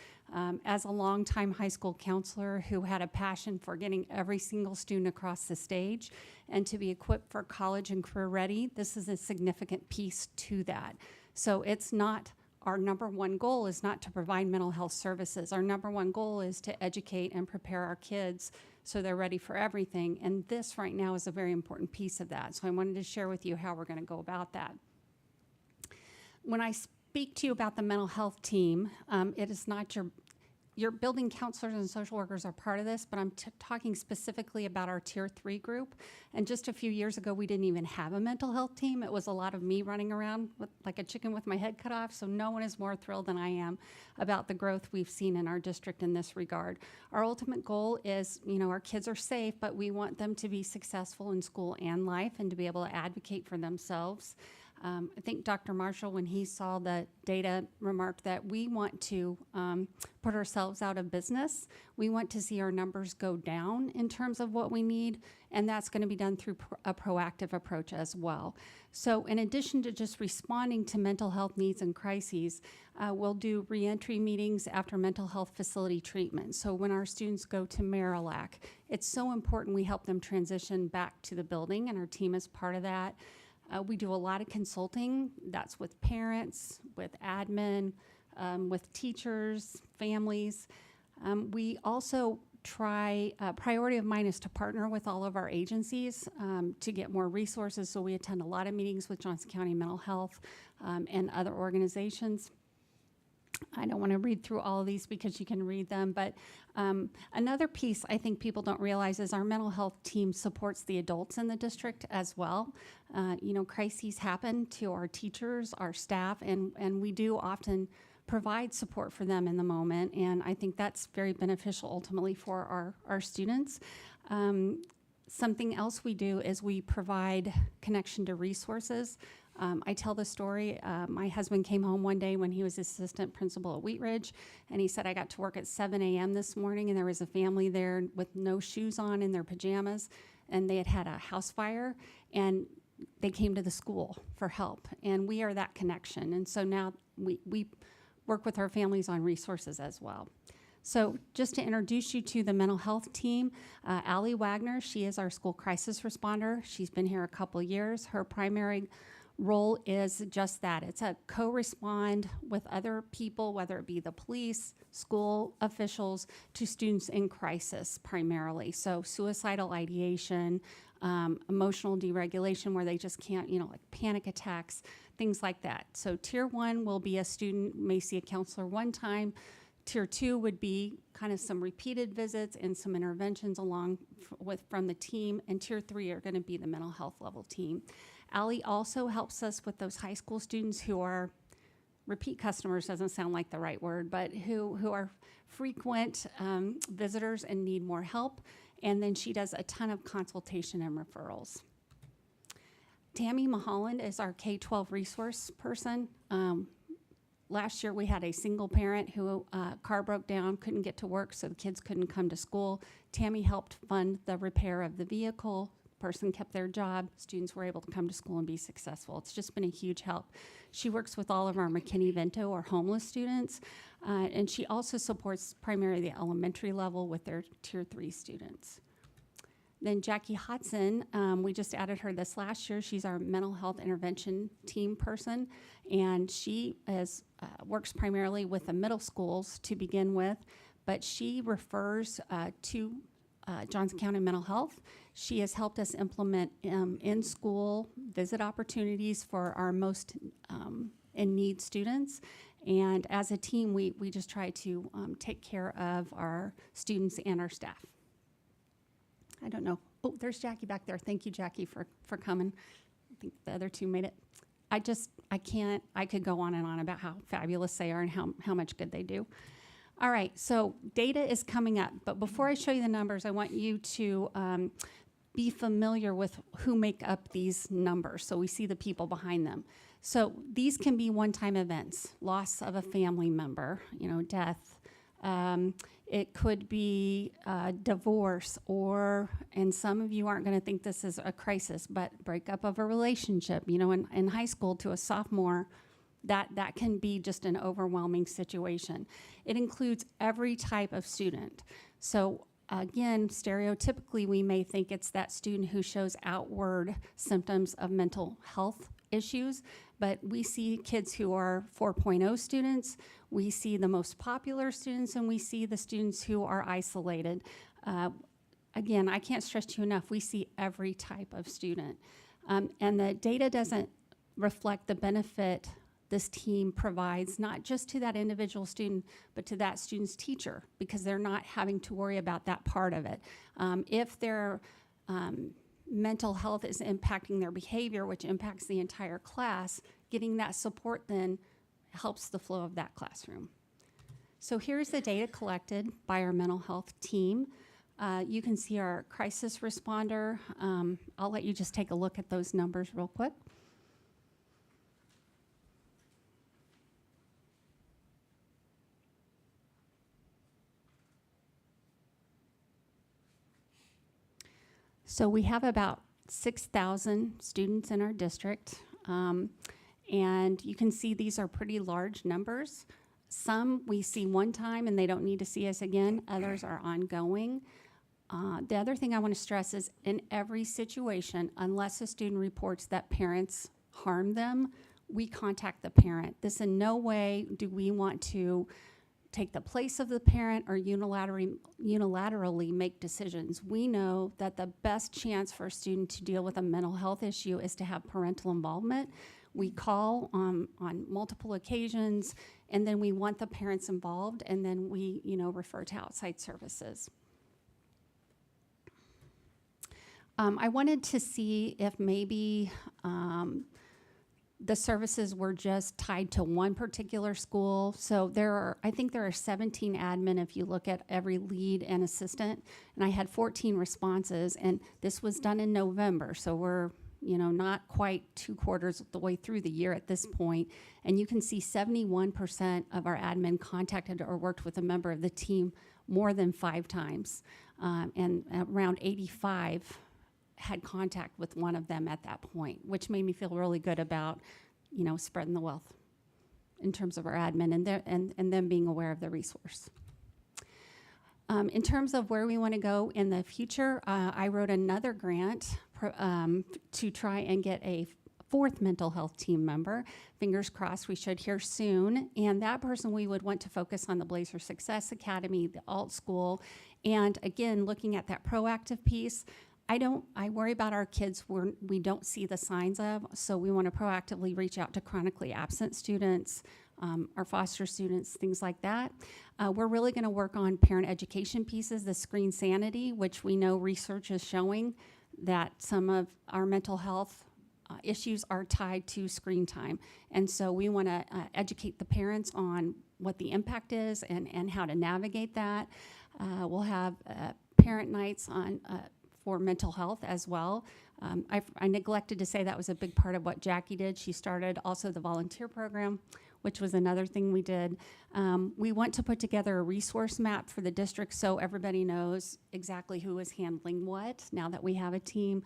As a longtime high school counselor who had a passion for getting every single student across the stage and to be equipped for college and career ready, this is a significant piece to that. So it's not, our number one goal is not to provide mental health services. Our number one goal is to educate and prepare our kids so they're ready for everything. And this right now is a very important piece of that. So I wanted to share with you how we're going to go about that. When I speak to you about the mental health team, it is not your building counselors and social workers are part of this, but I'm talking specifically about our Tier 3 group. And just a few years ago, we didn't even have a mental health team. It was a lot of me running around like a chicken with my head cut off, so no one is more thrilled than I am about the growth we've seen in our district in this regard. Our ultimate goal is, our kids are safe, but we want them to be successful in school and life and to be able to advocate for themselves. I think Dr. Marshall, when he saw the data, remarked that we want to put ourselves out of business. We want to see our numbers go down in terms of what we need, and that's going to be done through a proactive approach as well. So in addition to just responding to mental health needs and crises, we'll do reentry meetings after mental health facility treatment. So when our students go to Marillac, it's so important we help them transition back to the building, and our team is part of that. We do a lot of consulting. That's with parents, with admin, with teachers, families. We also try, priority of mine is to partner with all of our agencies to get more resources. So we attend a lot of meetings with Johnson County Mental Health and other organizations. I don't want to read through all of these because you can read them, but another piece I think people don't realize is our mental health team supports the adults in the district as well. Crises happen to our teachers, our staff, and we do often provide support for them in the moment, and I think that's very beneficial ultimately for our students. Something else we do is we provide connection to resources. I tell the story, my husband came home one day when he was assistant principal at Wheat Ridge, and he said, I got to work at 7 a.m. this morning, and there was a family there with no shoes on in their pajamas, and they had had a house fire, and they came to the school for help, and we are that connection. And so now we work with our families on resources as well. So just to introduce you to the mental health team, Allie Wagner, she is our school crisis responder. She's been here a couple years. Her primary role is just that. It's a co-respond with other people, whether it be the police, school officials, to students in crisis primarily. So suicidal ideation, emotional deregulation where they just can't, like panic attacks, things like that. So tier 1 will be a student may see a counselor one time. Tier 2 would be kind of some repeated visits and some interventions from the team. And tier 3 are going to be the mental health level team. Allie also helps us with those high school students who are repeat customers, doesn't sound like the right word, but who are frequent visitors and need more help. And then she does a ton of consultation and referrals. Tammy Mulholland is our K-12 resource person. Last year we had a single parent who car broke down, couldn't get to work, so the kids couldn't come to school. Tammy helped fund the repair of the vehicle. Person kept their job. Students were able to come to school and be successful. It's just been a huge help. She works with all of our McKinney-Vento or homeless students, and she also supports primarily the elementary level with their tier 3 students. Then Jackie Hodson, we just added her this last year. She's our mental health intervention team person, and she works primarily with the middle schools to begin with, but she refers to Johnson County Mental Health. She has helped us implement in-school visit opportunities for our most in-need students. And as a team, we just try to take care of our students and our staff. I don't know. Oh, there's Jackie back there. Thank you, Jackie, for coming. I think the other two made it. I could go on and on about how fabulous they are and how much good they do. All right, so data is coming up, but before I show you the numbers, I want you to be familiar with who make up these numbers, so we see the people behind them. So these can be one-time events, loss of a family member, death. It could be divorce, and some of you aren't going to think this is a crisis, but breakup of a relationship. In high school to a sophomore, that can be just an overwhelming situation. It includes every type of student. So again, stereotypically, we may think it's that student who shows outward symptoms of mental health issues, but we see kids who are 4.0 students, we see the most popular students, and we see the students who are isolated. Again, I can't stress to you enough, we see every type of student. And the data doesn't reflect the benefit this team provides, not just to that individual student, but to that student's teacher, because they're not having to worry about that part of it. If their mental health is impacting their behavior, which impacts the entire class, getting that support then helps the flow of that classroom. So here's the data collected by our mental health team. You can see our crisis responder. I'll let you just take a look at those numbers real quick. So we have about 6,000 students in our district, and you can see these are pretty large numbers. Some we see one time and they don't need to see us again. Others are ongoing. The other thing I want to stress is in every situation, unless a student reports that parents harm them, we contact the parent. This in no way do we want to take the place of the parent or unilaterally make decisions. We know that the best chance for a student to deal with a mental health issue is to have parental involvement. We call on multiple occasions, and then we want the parents involved, and then we refer to outside services. I wanted to see if maybe the services were just tied to one particular school. So I think there are 17 admin if you look at every lead and assistant, and I had 14 responses, and this was done in November, so we're not quite 2 quarters of the way through the year at this point, and you can see 71% of our admin contacted or worked with a member of the team more than 5 times, and around 85 had contact with one of them at that point, which made me feel really good about, spreading the wealth. in terms of our admin and them being aware of the resource. In terms of where we want to go in the future, I wrote another grant to try and get a fourth mental health team member. Fingers crossed we should hear soon. And that person we would want to focus on the Blazer Success Academy, the alt school, and again, looking at that proactive piece. I worry about our kids we don't see the signs of, so we want to proactively reach out to chronically absent students, our foster students, things like that. We're really going to work on parent education pieces, the screen sanity, which we know research is showing that some of our mental health issues are tied to screen time. And so we want to educate the parents on what the impact is and how to navigate that. We'll have parent nights on for mental health as well. I neglected to say that was a big part of what Jackie did. She started also the volunteer program, which was another thing we did. We want to put together a resource map for the district so everybody knows exactly who is handling what now that we have a team.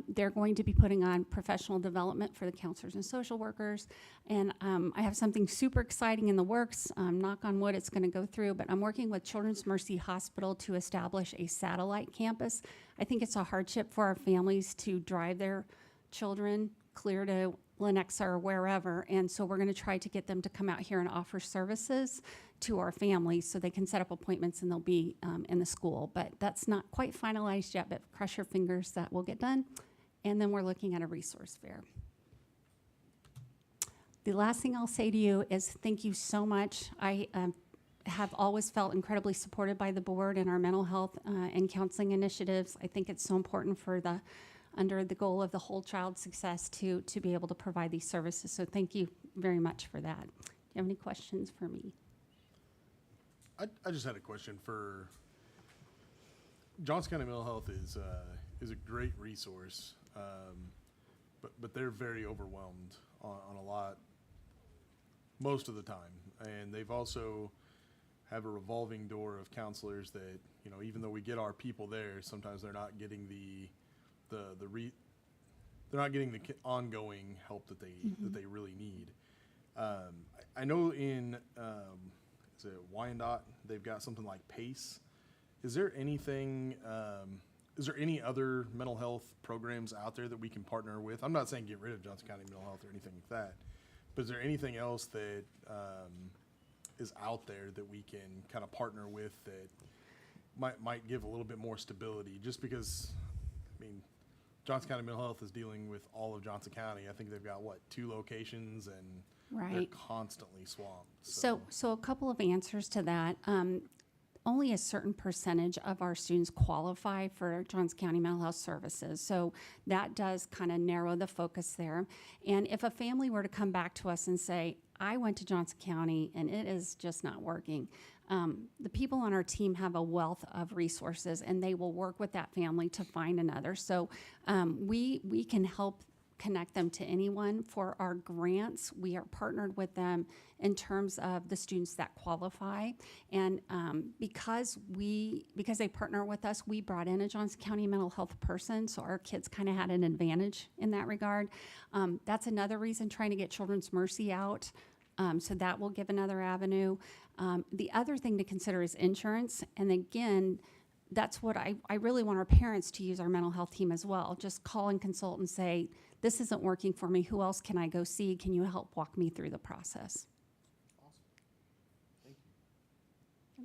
They're going to be putting on professional development for the counselors and social workers. And I have something super exciting in the works. Knock on wood, it's going to go through. But I'm working with Children's Mercy Hospital to establish a satellite campus. I think it's a hardship for our families to drive their children clear to Lenexa or wherever. And so we're going to try to get them to come out here and offer services to our families so they can set up appointments and they'll be in the school. But that's not quite finalized yet, but cross your fingers that will get done. And then we're looking at a resource fair. The last thing I'll say to you is thank you so much. I have always felt incredibly supported by the board and our mental health and counseling initiatives. I think it's so important for under the goal of the whole child success to be able to provide these services. So thank you very much for that. Do you have any questions for me? I just had a question for Johnson County Mental Health is a great resource, but they're very overwhelmed on a lot most of the time, and they've also have a revolving door of counselors that, you know, even though we get our people there, sometimes they're not getting they're not getting the ongoing help that they really need. I know in is it Wyandotte, they've got something like PACE. Is there anything? Is there any other mental health programs out there that we can partner with? I'm not saying get rid of Johnson County Mental Health or anything like that, but is there anything else that is out there that we can kind of partner with that might give a little bit more stability? Just because, I mean, Johnson County Mental Health is dealing with all of Johnson County. I think they've got, 2 locations, and they're constantly swamped. So a couple of answers to that. Only a certain percentage of our students qualify for Johnson County Mental Health Services. So that does kind of narrow the focus there. And if a family were to come back to us and say, I went to Johnson County and it is just not working, the people on our team have a wealth of resources and they will work with that family to find another. So we can help connect them to anyone. For our grants, we are partnered with them in terms of the students that qualify. And because they partner with us, we brought in a Johnson County mental health person, so our kids kind of had an advantage in that regard. That's another reason trying to get Children's Mercy out. So that will give another avenue. The other thing to consider is insurance. And again, that's what I really want our parents to use our mental health team as well. Just call and consult and say, this isn't working for me. Who else can I go see? Can you help walk me through the process? Awesome. Thank you.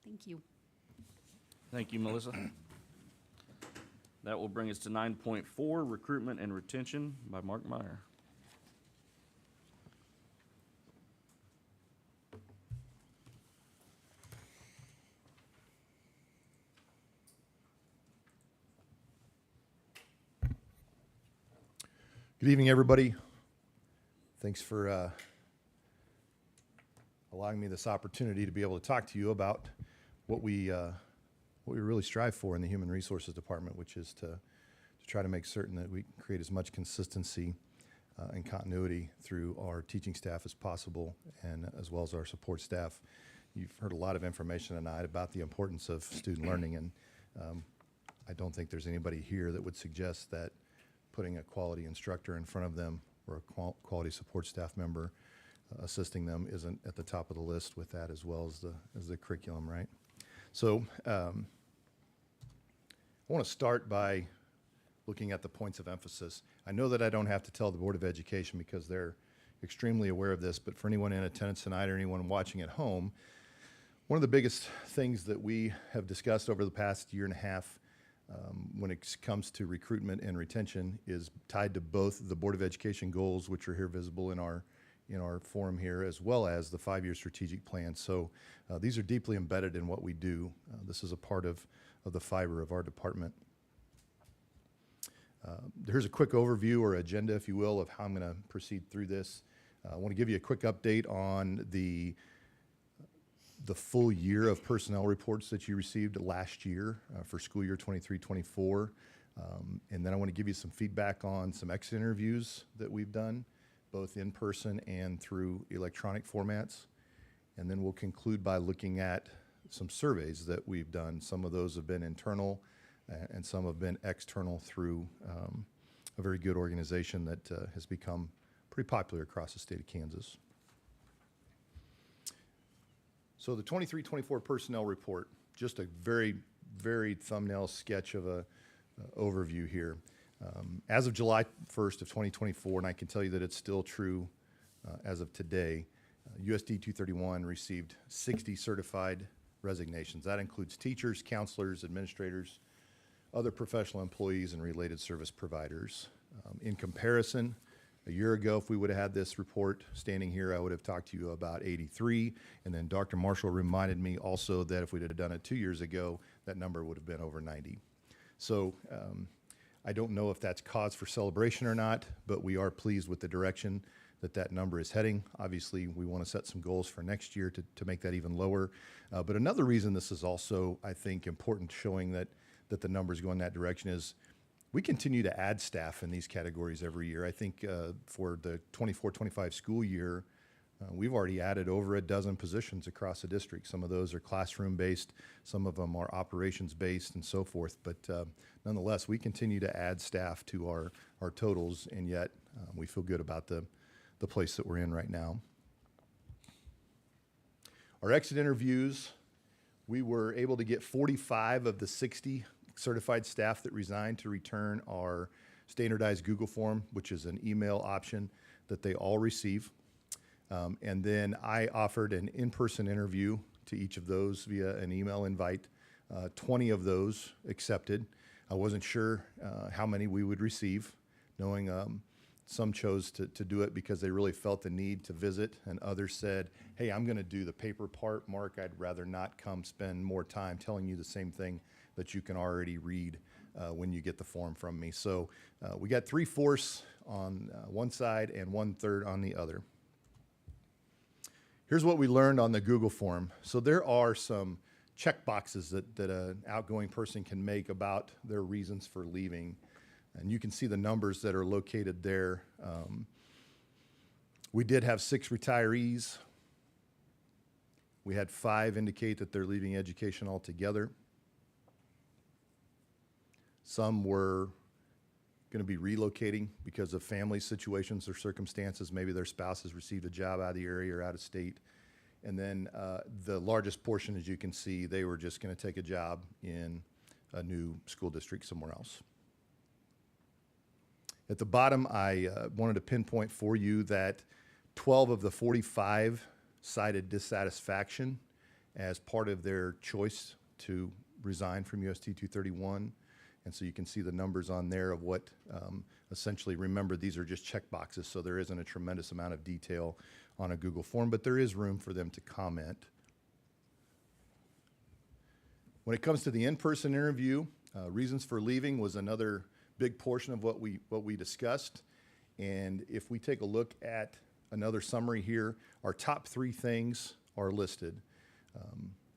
Thank you. Thank you, Melissa. That will bring us to 9.4, recruitment and retention by Mark Meyer. Good evening, everybody. Thanks for allowing me this opportunity to be able to talk to you about what we really strive for in the Human Resources Department, which is to try to make certain that we create as much consistency and continuity through our teaching staff as possible, and as well as our support staff. You've heard a lot of information tonight about the importance of student learning, and I don't think there's anybody here that would suggest that putting a quality instructor in front of them or a quality support staff member assisting them isn't at the top of the list with that, as well as the curriculum, right? So I want to start by looking at the points of emphasis. I know that I don't have to tell the Board of Education because they're extremely aware of this, but for anyone in attendance tonight or anyone watching at home, one of the biggest things that we have discussed over the past year and a half when it comes to recruitment and retention is tied to both the Board of Education goals, which are here visible in our forum here, as well as the 5-year strategic plan. So these are deeply embedded in what we do. This is a part of the fiber of our department. Here's a quick overview or agenda, if you will, of how I'm going to proceed through this. I want to give you a quick update on the full year of personnel reports that you received last year for school year 23-24. And then I want to give you some feedback on some exit interviews that we've done, both in person and through electronic formats. And then we'll conclude by looking at some surveys that we've done. Some of those have been internal and some have been external through a very good organization that has become pretty popular across the state of Kansas. So the 23-24 personnel report, just a very, very thumbnail sketch of a overview here. As of July 1st of 2024, and I can tell you that it's still true as of today, USD231 received 60 certified resignations. That includes teachers, counselors, administrators, other professional employees, and related service providers. In comparison, a year ago, if we would have had this report standing here, I would have talked to you about 83. And then Dr. Marshall reminded me also that if we'd have done it 2 years ago, that number would have been over 90. So I don't know if that's cause for celebration or not, but we are pleased with the direction that number is heading. Obviously, we want to set some goals for next year to make that even lower. But another reason this is also, I think, important, showing that the numbers go in that direction, is we continue to add staff in these categories every year. I think for the 24-25 school year, we've already added over a dozen positions across the district. Some of those are classroom-based, some of them are operations-based, and so forth. But nonetheless, we continue to add staff to our totals, and yet we feel good about the place that we're in right now. Our exit interviews, we were able to get 45 of the 60 certified staff that resigned to return our standardized Google form, which is an email option that they all receive. And then I offered an in-person interview to each of those via an email invite. 20 of those accepted. I wasn't sure how many we would receive, knowing some chose to do it because they really felt the need to visit, and others said, hey, I'm going to do the paper part, Mark. I'd rather not come spend more time telling you the same thing that you can already read when you get the form from me. So we got 3/4 on one side and 1/3 on the other. Here's what we learned on the Google form. So there are some check boxes that an outgoing person can make about their reasons for leaving. And you can see the numbers that are located there. We did have 6 retirees. We had 5 indicate that they're leaving education altogether. Some were going to be relocating because of family situations or circumstances. Maybe their spouse has received a job out of the area or out of state. And then the largest portion, as you can see, they were just going to take a job in a new school district somewhere else. At the bottom, I wanted to pinpoint for you that 12 of the 45 cited dissatisfaction as part of their choice to resign from USD 231. And so you can see the numbers on there of what essentially, remember, these are just check boxes, so there isn't a tremendous amount of detail on a Google form, but there is room for them to comment. When it comes to the in-person interview, reasons for leaving was another big portion of what we discussed. And if we take a look at another summary here, our top 3 things are listed.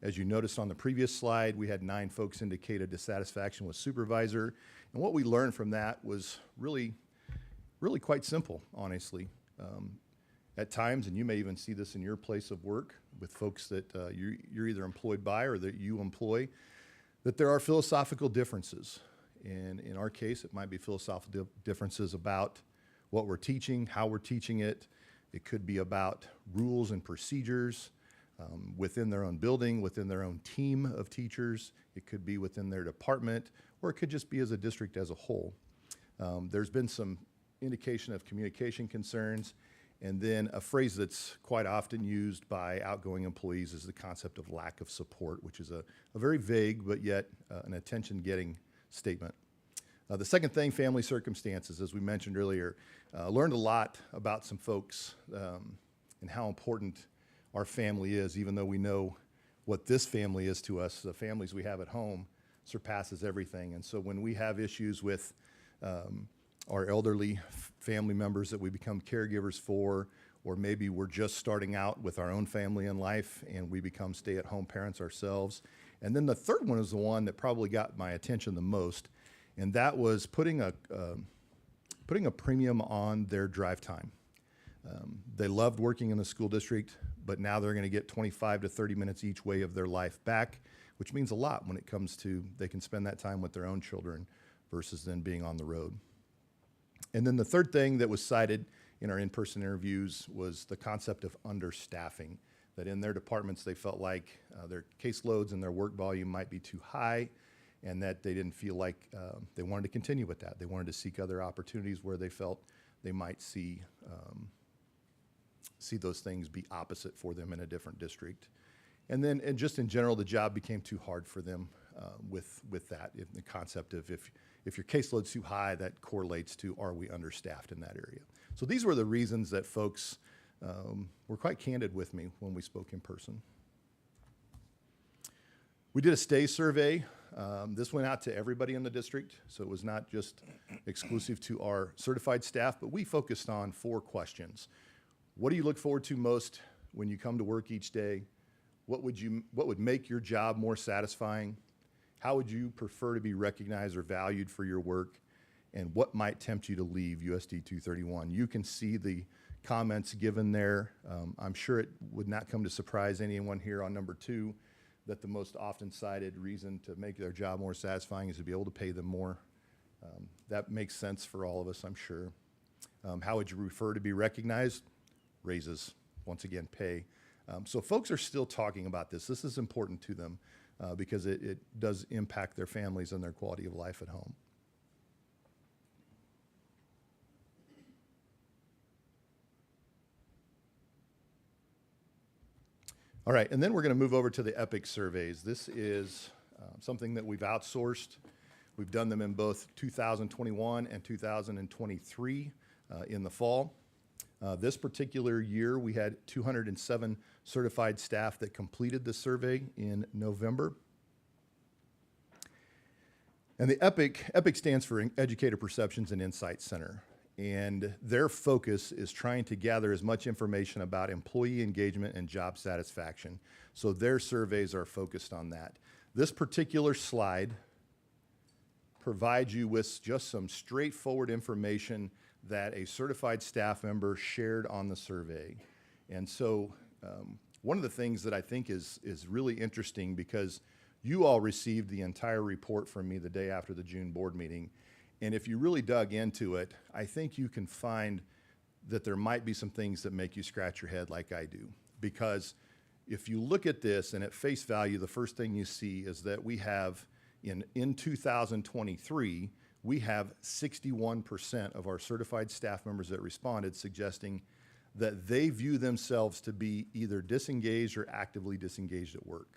As you noticed on the previous slide, we had 9 folks indicate a dissatisfaction with supervisor. And what we learned from that was really quite simple, honestly. At times, and you may even see this in your place of work with folks that you're either employed by or that you employ, that there are philosophical differences. And in our case, it might be philosophical differences about what we're teaching, how we're teaching it, It could be about rules and procedures within their own building, within their own team of teachers. It could be within their department, or it could just be as a district as a whole. There's been some indication of communication concerns, and then a phrase that's quite often used by outgoing employees is the concept of lack of support, which is a very vague but yet an attention-getting statement. The second thing, family circumstances, as we mentioned earlier. Learned a lot about some folks and how important our family is, even though we know what this family is to us. The families we have at home surpasses everything. And so when we have issues with our elderly family members that we become caregivers for, or maybe we're just starting out with our own family in life and we become stay-at-home parents ourselves. And then the third one is the one that probably got my attention the most, and that was putting a premium on their drive time. They loved working in the school district, but now they're going to get 25 to 30 minutes each way of their life back, which means a lot when it comes to they can spend that time with their own children versus then being on the road. And then the third thing that was cited in our in-person interviews was the concept of understaffing, that in their departments they felt like their caseloads and their work volume might be too high, and that they didn't feel like they wanted to continue with that. They wanted to seek other opportunities where they felt they might see those things be opposite for them in a different district. And then, and just in general, the job became too hard for them with that. The concept of if your caseload's too high, that correlates to, are we understaffed in that area? So these were the reasons that folks were quite candid with me when we spoke in person. We did a stay survey. This went out to everybody in the district, so it was not just exclusive to our certified staff, but we focused on 4 questions. What do you look forward to most when you come to work each day? What would make your job more satisfying? How would you prefer to be recognized or valued for your work? And what might tempt you to leave USD231? You can see the comments given there. I'm sure it would not come to surprise anyone here on number 2 that the most often cited reason to make their job more satisfying is to be able to pay them more. That makes sense for all of us, I'm sure. How would you prefer to be recognized? Raises, once again, pay. So folks are still talking about this. This is important to them because it does impact their families and their quality of life at home. All right, and then we're going to move over to the EPIC surveys. This is something that we've outsourced. We've done them in both 2021 and 2023 in the fall. This particular year, we had 207 certified staff that completed the survey in November. And the EPIC stands for Educator Perceptions and Insight Center. And their focus is trying to gather as much information about employee engagement and job satisfaction. So their surveys are focused on that. This particular slide provides you with just some straightforward information that a certified staff member shared on the survey. And so one of the things that I think is really interesting, because you all received the entire report from me the day after the June board meeting, and if you really dug into it, I think you can find that there might be some things that make you scratch your head like I do. Because if you look at this and at face value, the first thing you see is that we have, in 2023, we have 61% of our certified staff members that responded suggesting that they view themselves to be either disengaged or actively disengaged at work.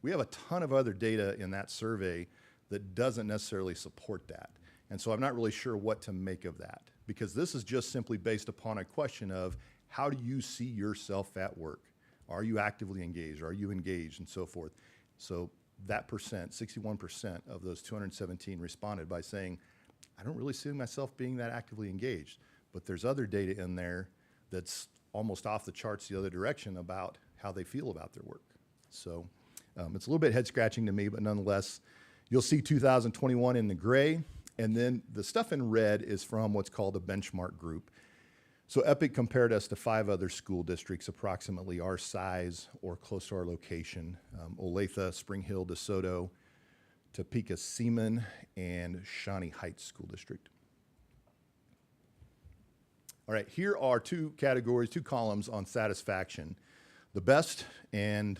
We have a ton of other data in that survey that doesn't necessarily support that. And so I'm not really sure what to make of that, because this is just simply based upon a question of how do you see yourself at work? Are you actively engaged? Are you engaged, and so forth? So that percent, 61% of those 217 responded by saying, I don't really see myself being that actively engaged. But there's other data in there that's almost off the charts the other direction about how they feel about their work. So it's a little bit head scratching to me, but nonetheless, you'll see 2021 in the gray, and then the stuff in red is from what's called a benchmark group. So EPIC compared us to 5 other school districts approximately our size or close to our location: Olathe, Spring Hill, DeSoto, Topeka, Seaman, and Shawnee Heights School District. All right, here are two categories, two columns on satisfaction. The best and,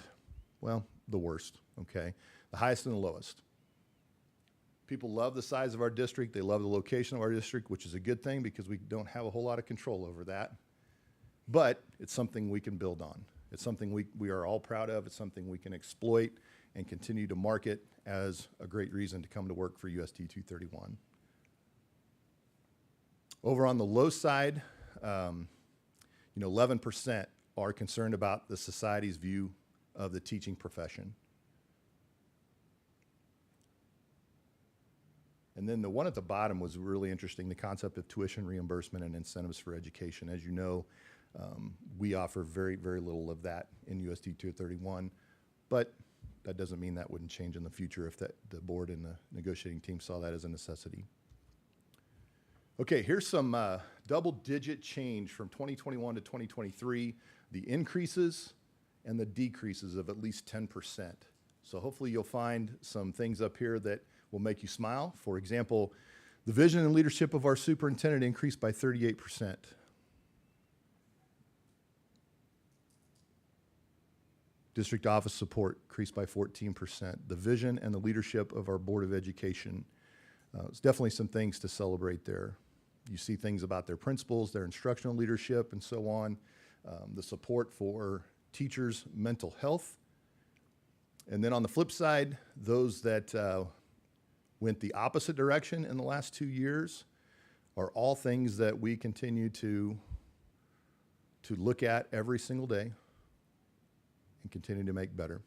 well, the worst, okay? The highest and the lowest. People love the size of our district. They love the location of our district, which is a good thing because we don't have a whole lot of control over that. But it's something we can build on. It's something we are all proud of. It's something we can exploit and continue to market as a great reason to come to work for USD231. Over on the low side, 11% are concerned about the society's view of the teaching profession. And then the one at the bottom was really interesting, the concept of tuition reimbursement and incentives for education. As you know, we offer very, very little of that in USD 231, but that doesn't mean that wouldn't change in the future if the board and the negotiating team saw that as a necessity. Okay, here's some double-digit change from 2021 to 2023, the increases and the decreases of at least 10%. So hopefully you'll find some things up here that will make you smile. For example, the vision and leadership of our superintendent increased by 38%. District office support increased by 14%. The vision and the leadership of our Board of Education, it's definitely some things to celebrate there. You see things about their principals, their instructional leadership, and so on. The support for teachers' mental health. And then on the flip side, those that went the opposite direction in the last 2 years are all things that we continue to look at every single day and continue to make better.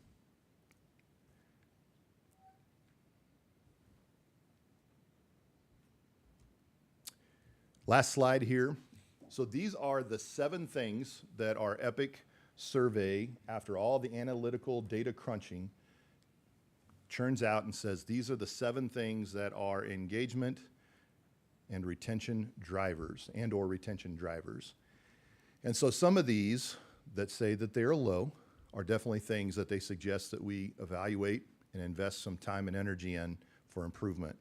Last slide here. So these are the 7 things that our EPIC survey, after all the analytical data crunching, churns out and says these are the 7 things that are engagement and retention drivers and/or retention drivers. And so some of these that say that they are low are definitely things that they suggest that we evaluate and invest some time and energy in for improvement.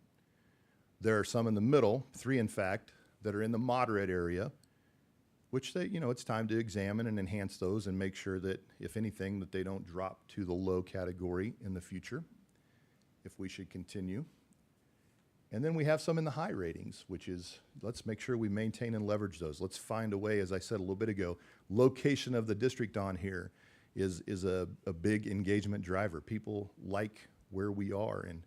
There are some in the middle, 3 in fact, that are in the moderate area, which they, it's time to examine and enhance those and make sure that, if anything, that they don't drop to the low category in the future, if we should continue. And then we have some in the high ratings, which is, let's make sure we maintain and leverage those. Let's find a way, as I said a little bit ago, location of the district on here is a big engagement driver. People like where we are and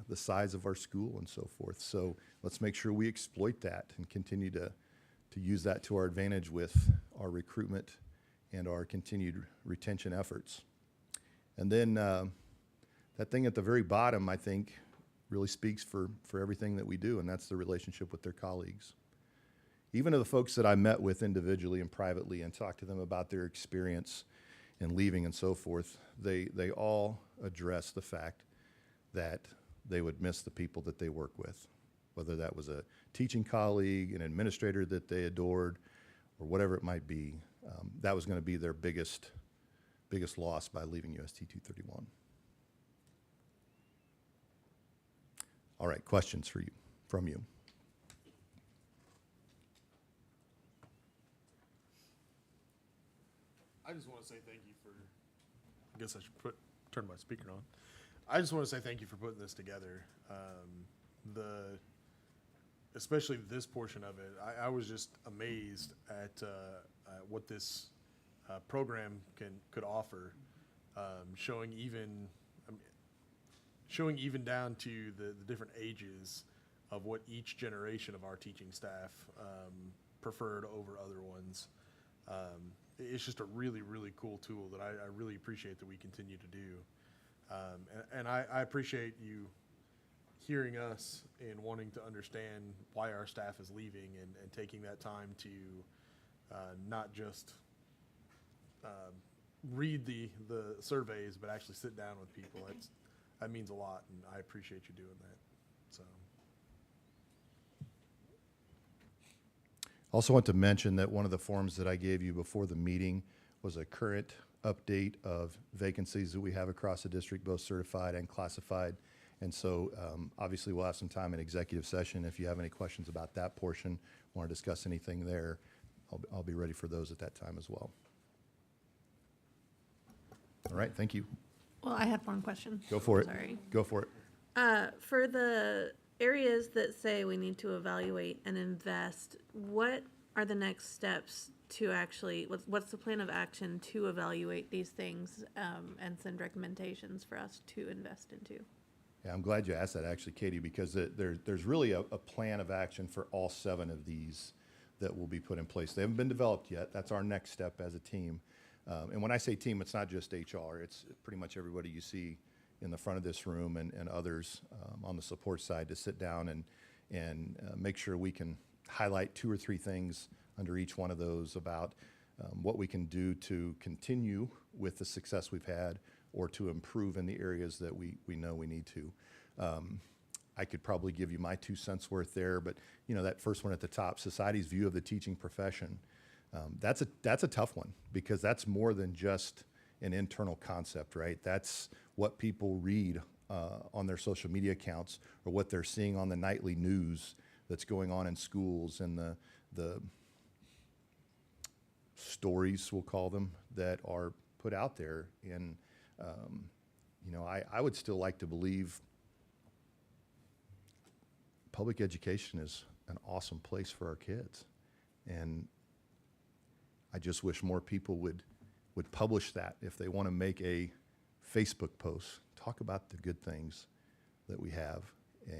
the size of our school and so forth. So let's make sure we exploit that and continue to use that to our advantage with our recruitment and our continued retention efforts. And then that thing at the very bottom, I think, really speaks for everything that we do, and that's the relationship with their colleagues. Even of the folks that I met with individually and privately and talked to them about their experience in leaving and so forth, they all address the fact that they would miss the people that they work with, whether that was a teaching colleague, an administrator that they adored, or whatever it might be. That was going to be their biggest loss by leaving UST 231. All right, questions from you. I just want to say thank you for, I guess I should turn my speaker on. I just want to say thank you for putting this together. Especially this portion of it, I was just amazed at what this program could offer, showing even down to the different ages of what each generation of our teaching staff preferred over other ones. It's just a really, really cool tool that I really appreciate that we continue to do. And I appreciate you hearing us and wanting to understand why our staff is leaving and taking that time to not just read the surveys, but actually sit down with people. That means a lot, and I appreciate you doing that. So. Also want to mention that one of the forms that I gave you before the meeting was a current update of vacancies that we have across the district, both certified and classified. And so obviously we'll have some time in executive session. If you have any questions about that portion, want to discuss anything there, I'll be ready for those at that time as well. All right, thank you. Well, I have one question. Go for it. Sorry. Go for it. For the areas that say we need to evaluate and invest, what are the next steps to actually, what's the plan of action to evaluate these things and send recommendations for us to invest into? Yeah, I'm glad you asked that actually, Katie, because there's really a plan of action for all 7 of these that will be put in place. They haven't been developed yet. That's our next step as a team. And when I say team, it's not just HR. It's pretty much everybody you see in the front of this room and others on the support side to sit down and make sure we can highlight 2 or 3 things under each one of those about what we can do to continue with the success we've had or to improve in the areas that we know we need to. I could probably give you my 2 cents worth there, but you know, that first one at the top, society's view of the teaching profession. That's a tough one because that's more than just an internal concept, right? That's what people read on their social media accounts or what they're seeing on the nightly news that's going on in schools and the stories, we'll call them, that are put out there. And, you know, I would still like to believe public education is an awesome place for our kids. And I just wish more people would publish that if they want to make a Facebook post. Talk about the good things that we have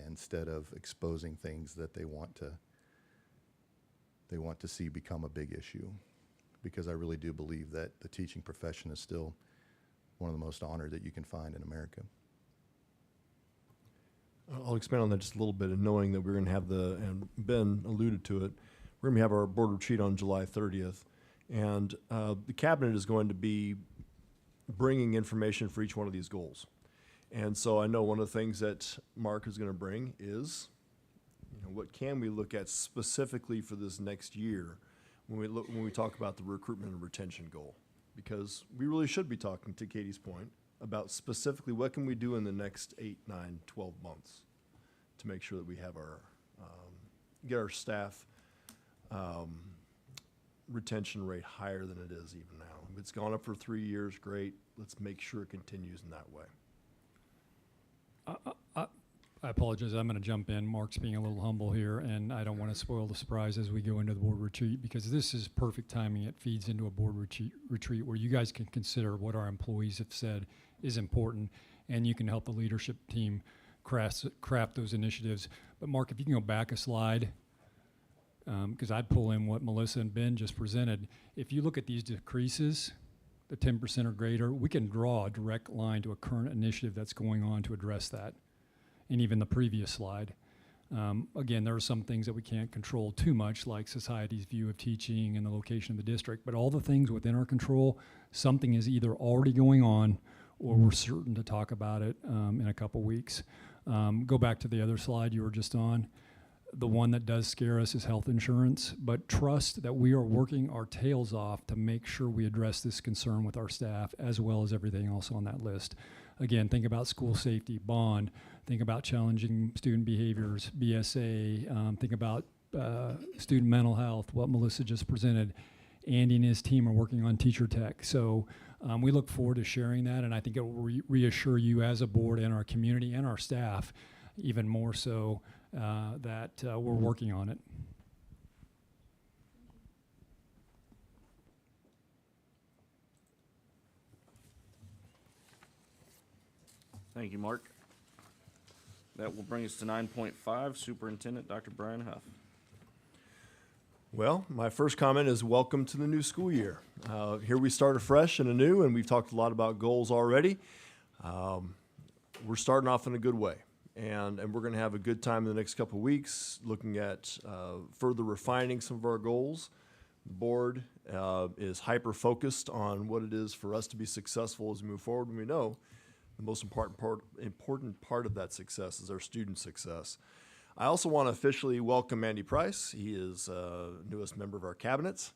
instead of exposing things that they want to see become a big issue. Because I really do believe that the teaching profession is still one of the most honored that you can find in America. I'll expand on that just a little bit, and knowing that we're going to have and Ben alluded to it, we're going to have our board retreat on July 30th. And the cabinet is going to be bringing information for each one of these goals. And so I know one of the things that Mark is going to bring is, you know, what can we look at specifically for this next year when we talk about the recruitment and retention goal? Because we really should be talking, to Katie's point, about specifically what can we do in the next 8, 9, 12 months to make sure that we have our, get our staff retention rate higher than it is even now. If it's gone up for 3 years, great. Let's make sure it continues in that way. I apologize. I'm going to jump in. Mark's being a little humble here, and I don't want to spoil the surprise as we go into the board retreat because this is perfect timing. It feeds into a board retreat where you guys can consider what our employees have said is important, and you can help the leadership team craft those initiatives. But Mark, if you can go back a slide, because I'd pull in what Melissa and Ben just presented. If you look at these decreases, the 10% or greater, we can draw a direct line to a current initiative that's going on to address that. And even the previous slide. Again, there are some things that we can't control too much, like society's view of teaching and the location of the district, but all the things within our control, something is either already going on or we're certain to talk about it in a couple weeks. Go back to the other slide you were just on. The one that does scare us is health insurance, but trust that we are working our tails off to make sure we address this concern with our staff as well as everything else on that list. Again, think about school safety, bond, think about challenging student behaviors, BSA, think about student mental health, what Melissa just presented. Andy and his team are working on teacher tech. So we look forward to sharing that, and I think it will reassure you as a board and our community and our staff even more so that we're working on it. Thank you, Mark. That will bring us to 9.5, Superintendent Dr. Brian Huff. Well, my first comment is welcome to the new school year. Here we start afresh and anew, and we've talked a lot about goals already. We're starting off in a good way, and we're going to have a good time in the next couple of weeks looking at further refining some of our goals. The board is hyper-focused on what it is for us to be successful as we move forward, and we know the most important part of that success is our student success. I also want to officially welcome Andy Price. He is newest member of our cabinets.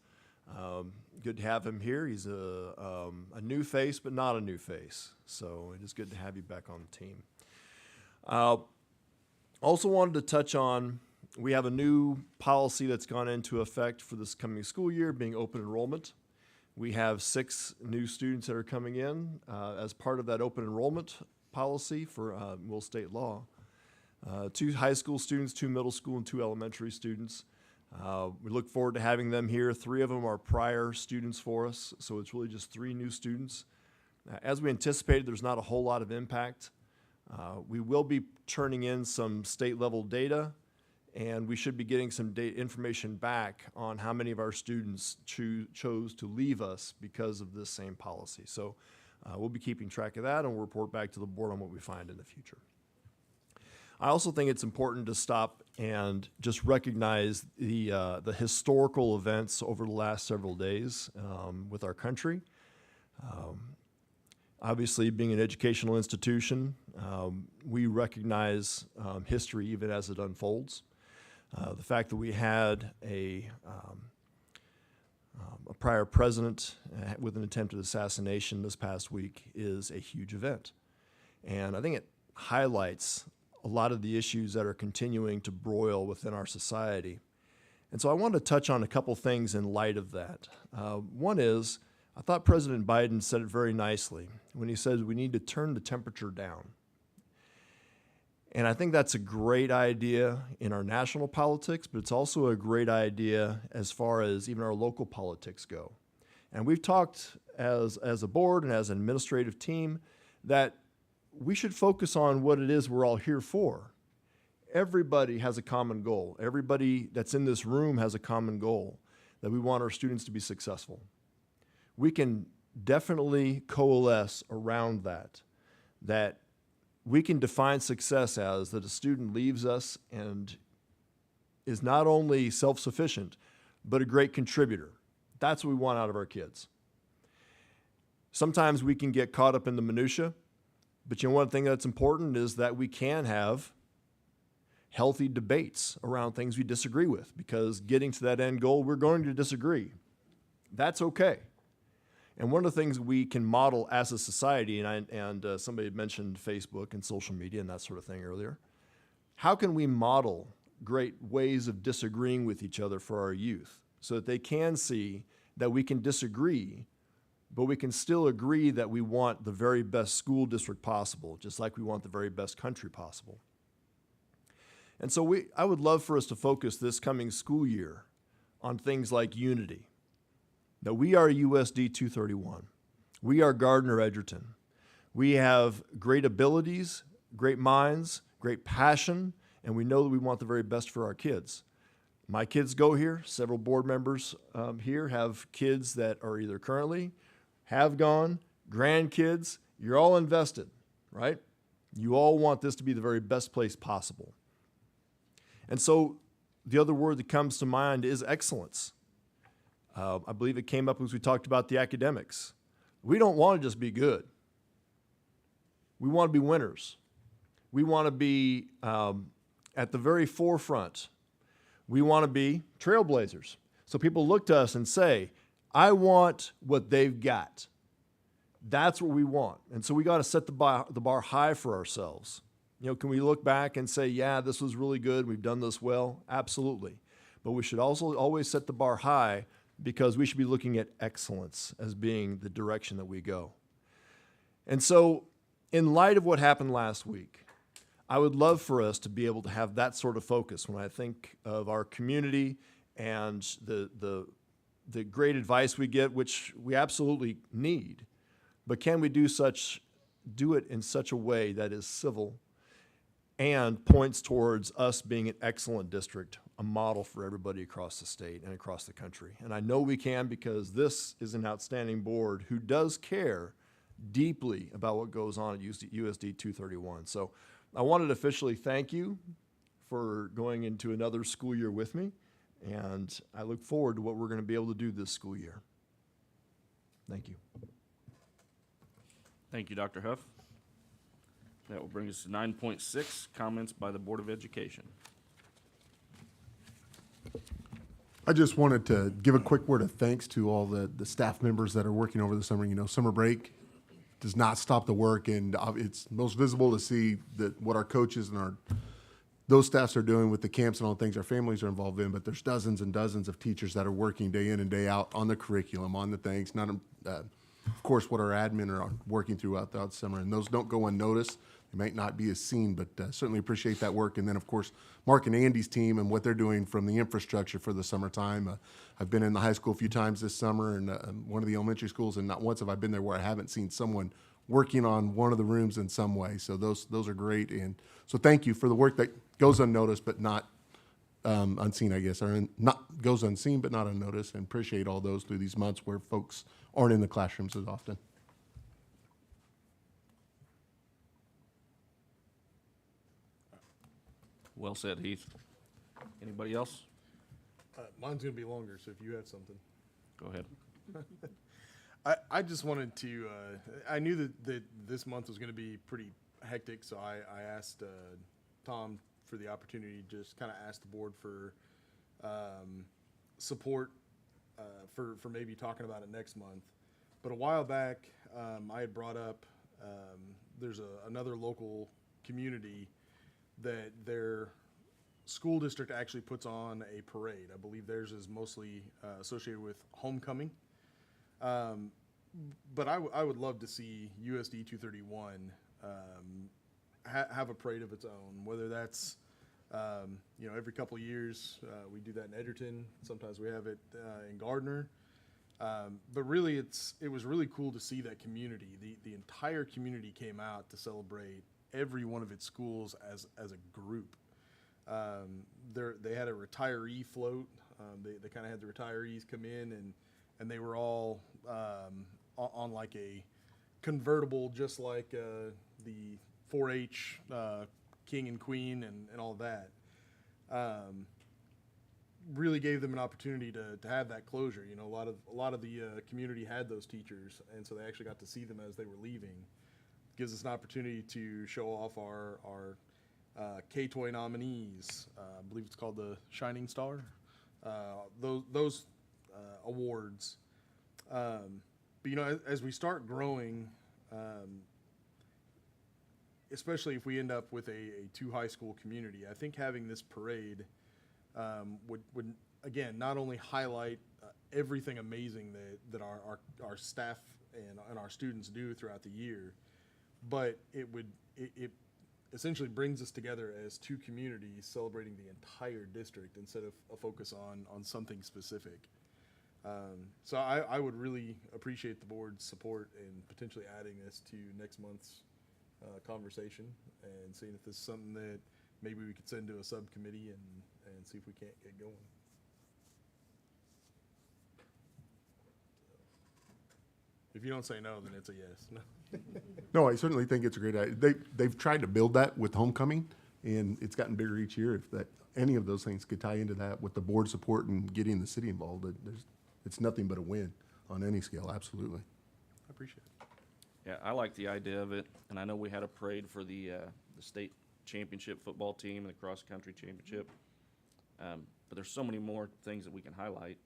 Good to have him here. He's a new face, but not a new face. So it is good to have you back on the team. Also wanted to touch on, we have a new policy that's gone into effect for this coming school year, being open enrollment. We have 6 new students that are coming in as part of that open enrollment policy for Will State law. 2 high school students, 2 middle school, and 2 elementary students. We look forward to having them here. 3 of them are prior students for us, so it's really just 3 new students. As we anticipated, there's not a whole lot of impact. We will be turning in some state-level data, and we should be getting some information back on how many of our students chose to leave us because of this same policy. So we'll be keeping track of that, and we'll report back to the board on what we find in the future. I also think it's important to stop and just recognize the historical events over the last several days with our country. Obviously, being an educational institution, we recognize history even as it unfolds. The fact that we had a prior president with an attempted assassination this past week is a huge event. And I think it highlights a lot of the issues that are continuing to broil within our society. And so I wanted to touch on a couple things in light of that. One is, I thought President Biden said it very nicely when he said we need to turn the temperature down. And I think that's a great idea in our national politics, but it's also a great idea as far as even our local politics go. And we've talked as a board and as an administrative team that we should focus on what it is we're all here for. Everybody has a common goal. Everybody that's in this room has a common goal, that we want our students to be successful. We can definitely coalesce around that we can define success as that a student leaves us and is not only self-sufficient, but a great contributor. That's what we want out of our kids. Sometimes we can get caught up in the minutia, but you know, one thing that's important is that we can have healthy debates around things we disagree with, because getting to that end goal, we're going to disagree. That's okay. And one of the things we can model as a society, and somebody had mentioned Facebook and social media and that sort of thing earlier, how can we model great ways of disagreeing with each other for our youth so that they can see that we can disagree, but we can still agree that we want the very best school district possible, just like we want the very best country possible. And so I would love for us to focus this coming school year on things like unity. That we are USD231. We are Gardner-Edgerton. We have great abilities, great minds, great passion, and we know that we want the very best for our kids. My kids go here. Several board members here have kids that are either currently, have gone, grandkids. You're all invested, right? You all want this to be the very best place possible. And so the other word that comes to mind is excellence. I believe it came up as we talked about the academics. We don't want to just be good. We want to be winners. We want to be at the very forefront. We want to be trailblazers. So people look to us and say, I want what they've got. That's what we want. And so we got to set the bar high for ourselves. You know, can we look back and say, yeah, this was really good, we've done this well? Absolutely. But we should also always set the bar high, because we should be looking at excellence as being the direction that we go. And so, in light of what happened last week, I would love for us to be able to have that sort of focus when I think of our community and the great advice we get, which we absolutely need. But can we do it in such a way that is civil and points towards us being an excellent district, a model for everybody across the state and across the country. And I know we can, because this is an outstanding board who does care deeply about what goes on at USD 231. So I wanted to officially thank you for going into another school year with me, and I look forward to what we're going to be able to do this school year. Thank you. Thank you, Dr. Huff. That will bring us to 9.6, comments by the Board of Education. I just wanted to give a quick word of thanks to all the staff members that are working over the summer. You know, summer break, does not stop the work, and it's most visible to see that what our coaches and those staffs are doing with the camps and all the things our families are involved in. But there's dozens and dozens of teachers that are working day in and day out on the curriculum, on the things. Not, of course, what our admin are working throughout the summer, and those don't go unnoticed. They might not be as seen, but certainly appreciate that work. And then, of course, Mark and Andy's team and what they're doing from the infrastructure for the summertime. I've been in the high school a few times this summer, and one of the elementary schools, and not once have I been there where I haven't seen someone working on one of the rooms in some way. So those are great. And so thank you for the work that goes unnoticed but not unseen, I guess, or not goes unseen but not unnoticed. And appreciate all those through these months where folks aren't in the classrooms as often. Well said, Heath. Anybody else? Mine's going to be longer, so if you have something. Go ahead. I just wanted to, I knew that this month was going to be pretty hectic, so I asked Tom for the opportunity to just kind of ask the board for support for maybe talking about it next month. But a while back, I had brought up there's another local community that their school district actually puts on a parade. I believe theirs is mostly associated with homecoming. But I would love to see USD231 have a parade of its own, whether that's every couple of years. We do that in Edgerton. Sometimes we have it in Gardner. But really, it was really cool to see that community. The entire community came out to celebrate every one of its schools as a group. They had a retiree float. They kind of had the retirees come in, and they were all on like a convertible, just like the 4-H king and queen and all that. Really gave them an opportunity to have that closure. You know, a lot of the community had those teachers, and so they actually got to see them as they were leaving. Gives us an opportunity to show off our K-Toy nominees. I believe it's called the Shining Star. Those awards. But you know, as we start growing, especially if we end up with a two high school community, I think having this parade would again not only highlight everything amazing that our staff and our students do throughout the year, but it essentially brings us together as two communities celebrating the entire district instead of a focus on something specific. So I would really appreciate the board's support in potentially adding this to next month's conversation and seeing if this is something that maybe we could send to a subcommittee and see if we can't get going. If you don't say no, then it's a yes. No. No, I certainly think it's a great idea. They've tried to build that with homecoming, and it's gotten bigger each year. If any of those things could tie into that with the board support and getting the city involved, it's nothing but a win on any scale. Absolutely. I appreciate it. Yeah, I like the idea of it, and I know we had a parade for the state championship football team and the cross-country championship. But there's so many more things that we can highlight.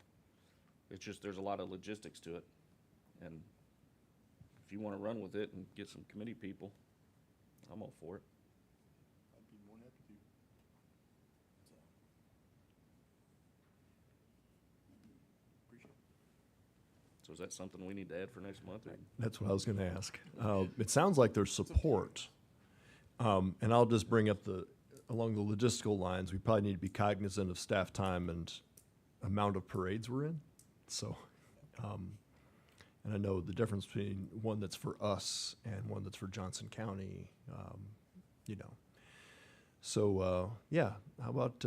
It's just there's a lot of logistics to it. And if you want to run with it and get some committee people, I'm all for it. I'd be more than happy to. Appreciate it. So is that something we need to add for next month? Or? That's what I was going to ask. It sounds like there's support. And I'll just bring up along the logistical lines, we probably need to be cognizant of staff time and amount of parades we're in. So, and I know the difference between one that's for us and one that's for Johnson County, you know. So, yeah, how about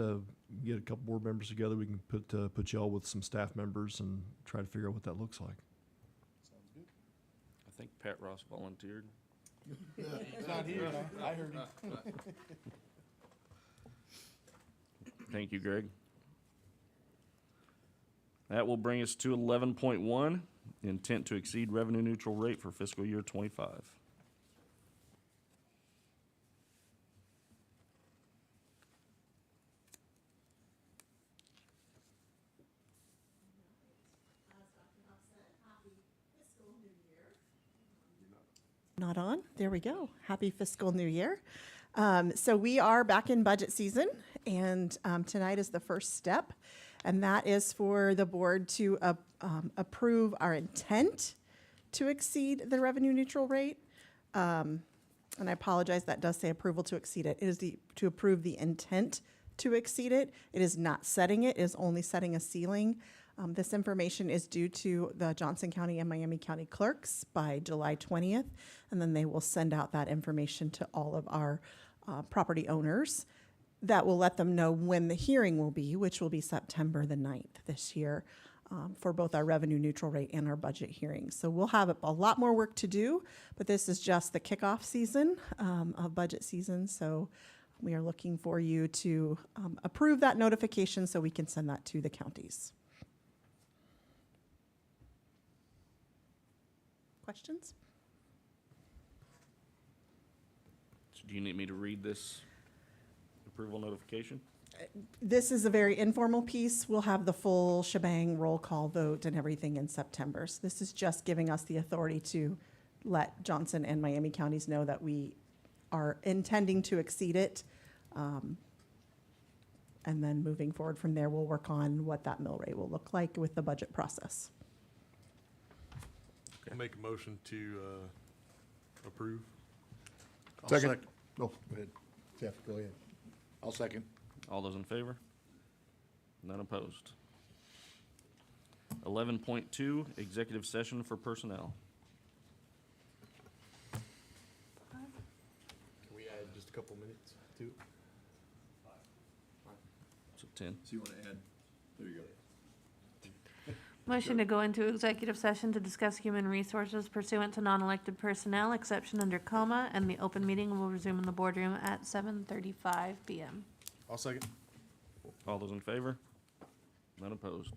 get a couple board members together? We can put you all with some staff members and try to figure out what that looks like. Sounds good. I think Pat Ross volunteered. He's not here. I heard him. Thank you, Greg. That will bring us to 11.1, intent to exceed revenue neutral rate for fiscal year 25. not on. There we go. Happy fiscal new year. So we are back in budget season, and tonight is the first step, and that is for the board to approve our intent to exceed the revenue neutral rate. And I apologize, that does say approval to exceed it. It is to approve the intent to exceed it. It is not setting it, it is only setting a ceiling. This information is due to the Johnson County and Miami County clerks by July 20th, and then they will send out that information to all of our property owners. That will let them know when the hearing will be, which will be September the 9th this year, for both our revenue neutral rate and our budget hearings. So we'll have a lot more work to do, but this is just the kickoff season of budget season. So we are looking for you to approve that notification so we can send that to the counties. Questions? So do you need me to read this approval notification? This is a very informal piece. We'll have the full shebang, roll call vote and everything in September. So this is just giving us the authority to let Johnson and Miami counties know that we are intending to exceed it. And then moving forward from there, we'll work on what that mill rate will look like with the budget process. I'll make a motion to approve. Second. Oh, go ahead. Jeff, go ahead. I'll second. All those in favor? None opposed. 11.2, executive session for personnel. Can we add just a couple minutes to it? So 10. So you want to add, there you go. Motion to go into executive session to discuss human resources pursuant to non-elected personnel, exception under comma, and the open meeting will resume in the boardroom at 7:35 p.m. I'll second. All those in favor? None opposed.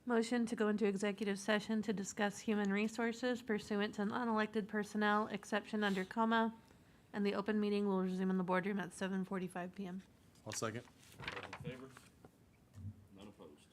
Motion to go into executive session to discuss human resources pursuant to unelected personnel, exception under comma, and the open meeting will resume in the boardroom at 7:45 PM. I'll second. All in favor? None opposed.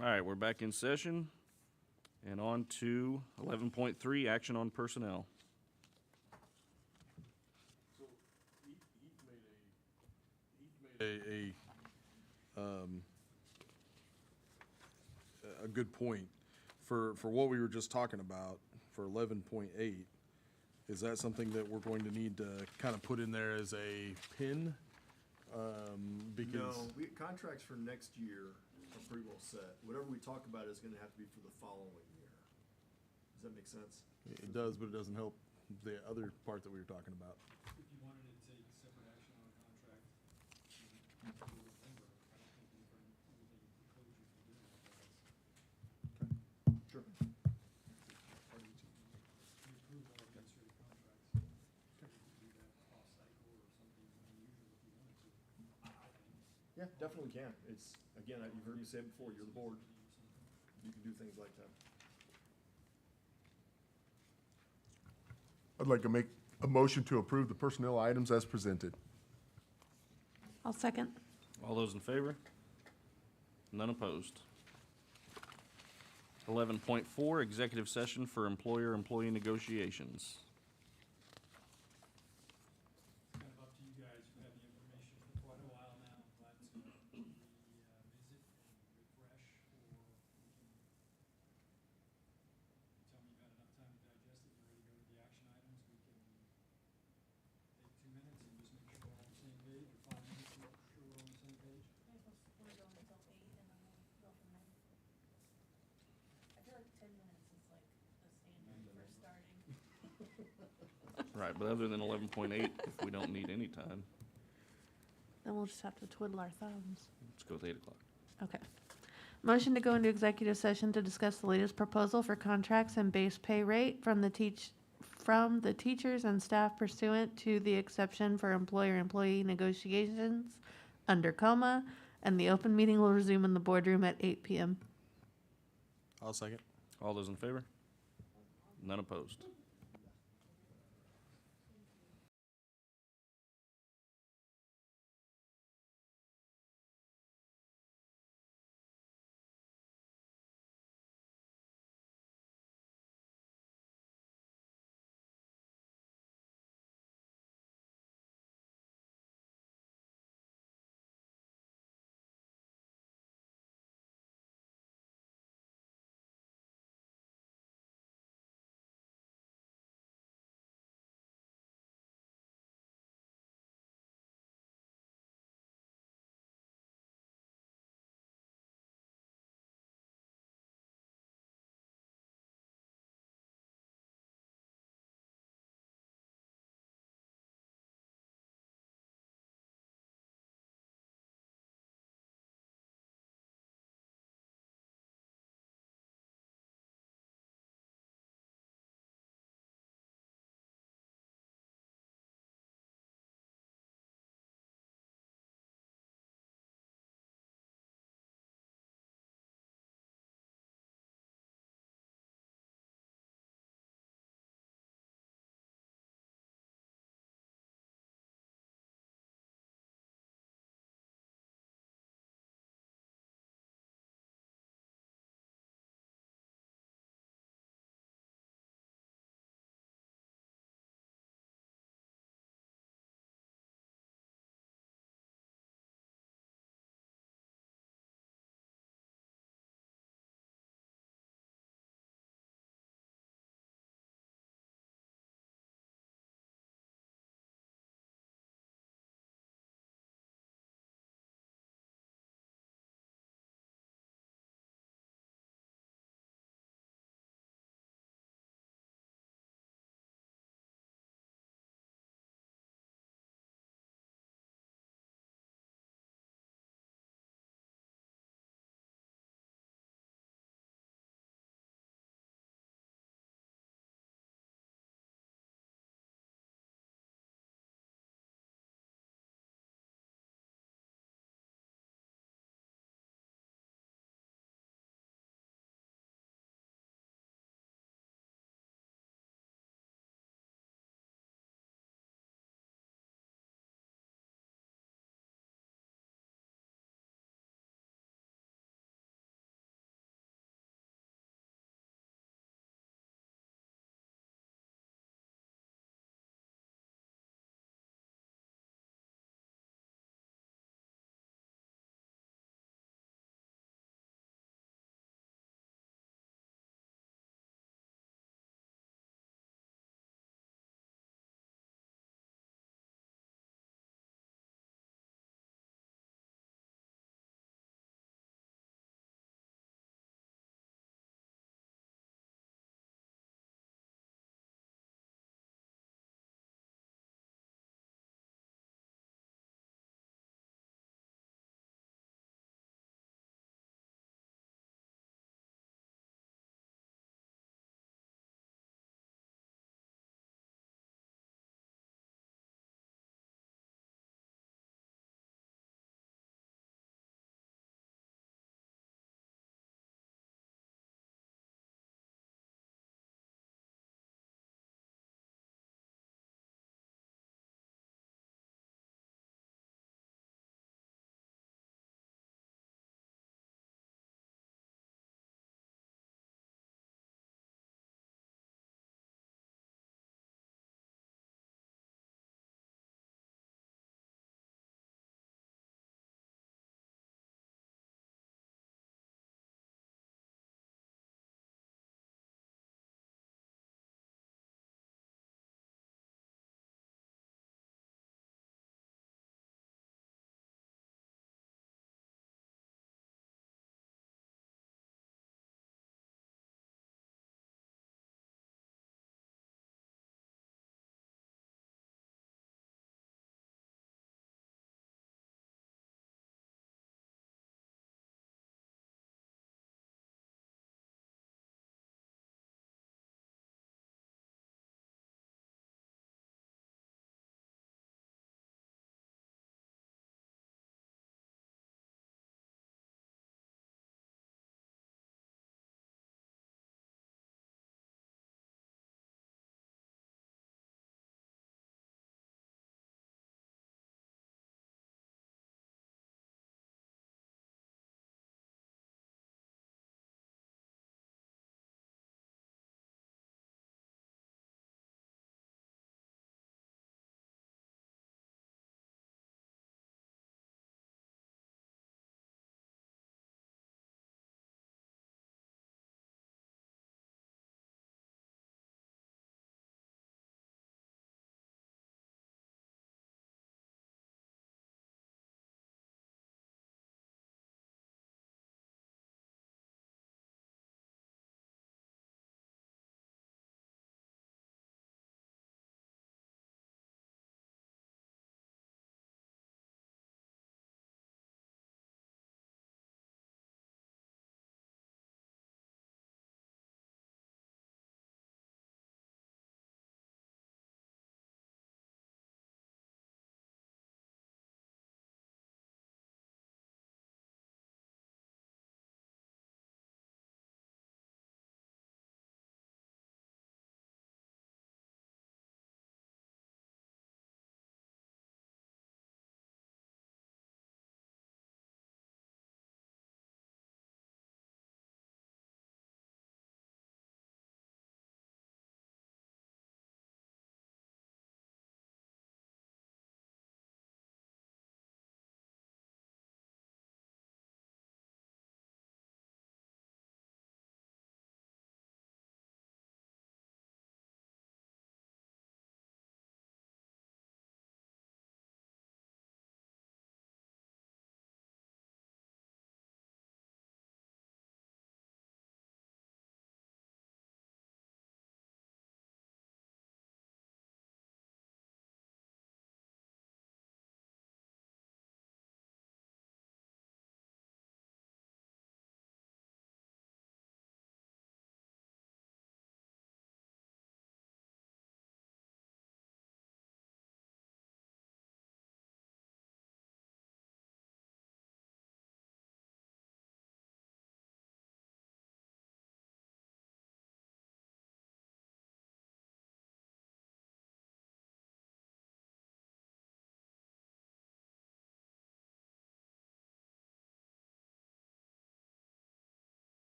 All right, we're back in session and on to 11.3, action on personnel. A good point for what we were just talking about for 11.8. Is that something that we're going to need to kind of put in there as a pin? Because contracts for next year are pretty well set. Whatever we talk about is gonna have to be for the following year. Does that make sense? it does, but it doesn't help the other part that we were talking about. If you wanted to take separate action on a contract, you can do it over. I don't think anything precludes you from doing that, guys. Sure. We approve all administrative contracts. You could do that off cycle or something unusual if you wanted to, I think. Yeah, definitely can. It's, again, you've heard me say it before, you're the board. You can do things like that. I'd like to make a motion to approve the personnel items as presented. I'll second. All those in favor? None opposed. 11.4, executive session for employer-employee negotiations. Kind of up to you guys. You've had the information for quite a while now. Glad to revisit and refresh, or we can tell me you've had enough time to digest it. You're ready to go to the action items. We can take 2 minutes and just make sure we're all on the same page, or 5 minutes to make sure we're on the same page. We're going until 8 and then we'll go from there. I feel like 10 minutes is like the standard for starting. Right, but other than 11.8, if we don't need any time, Then we'll just have to twiddle our thumbs. let's go with 8 o'clock. Okay. Motion to go into executive session to discuss the latest proposal for contracts and base pay rate from the teachers and staff pursuant to the exception for employer-employee negotiations under coma, and the open meeting will resume in the boardroom at 8 p.m. I'll second. All those in favor? None opposed.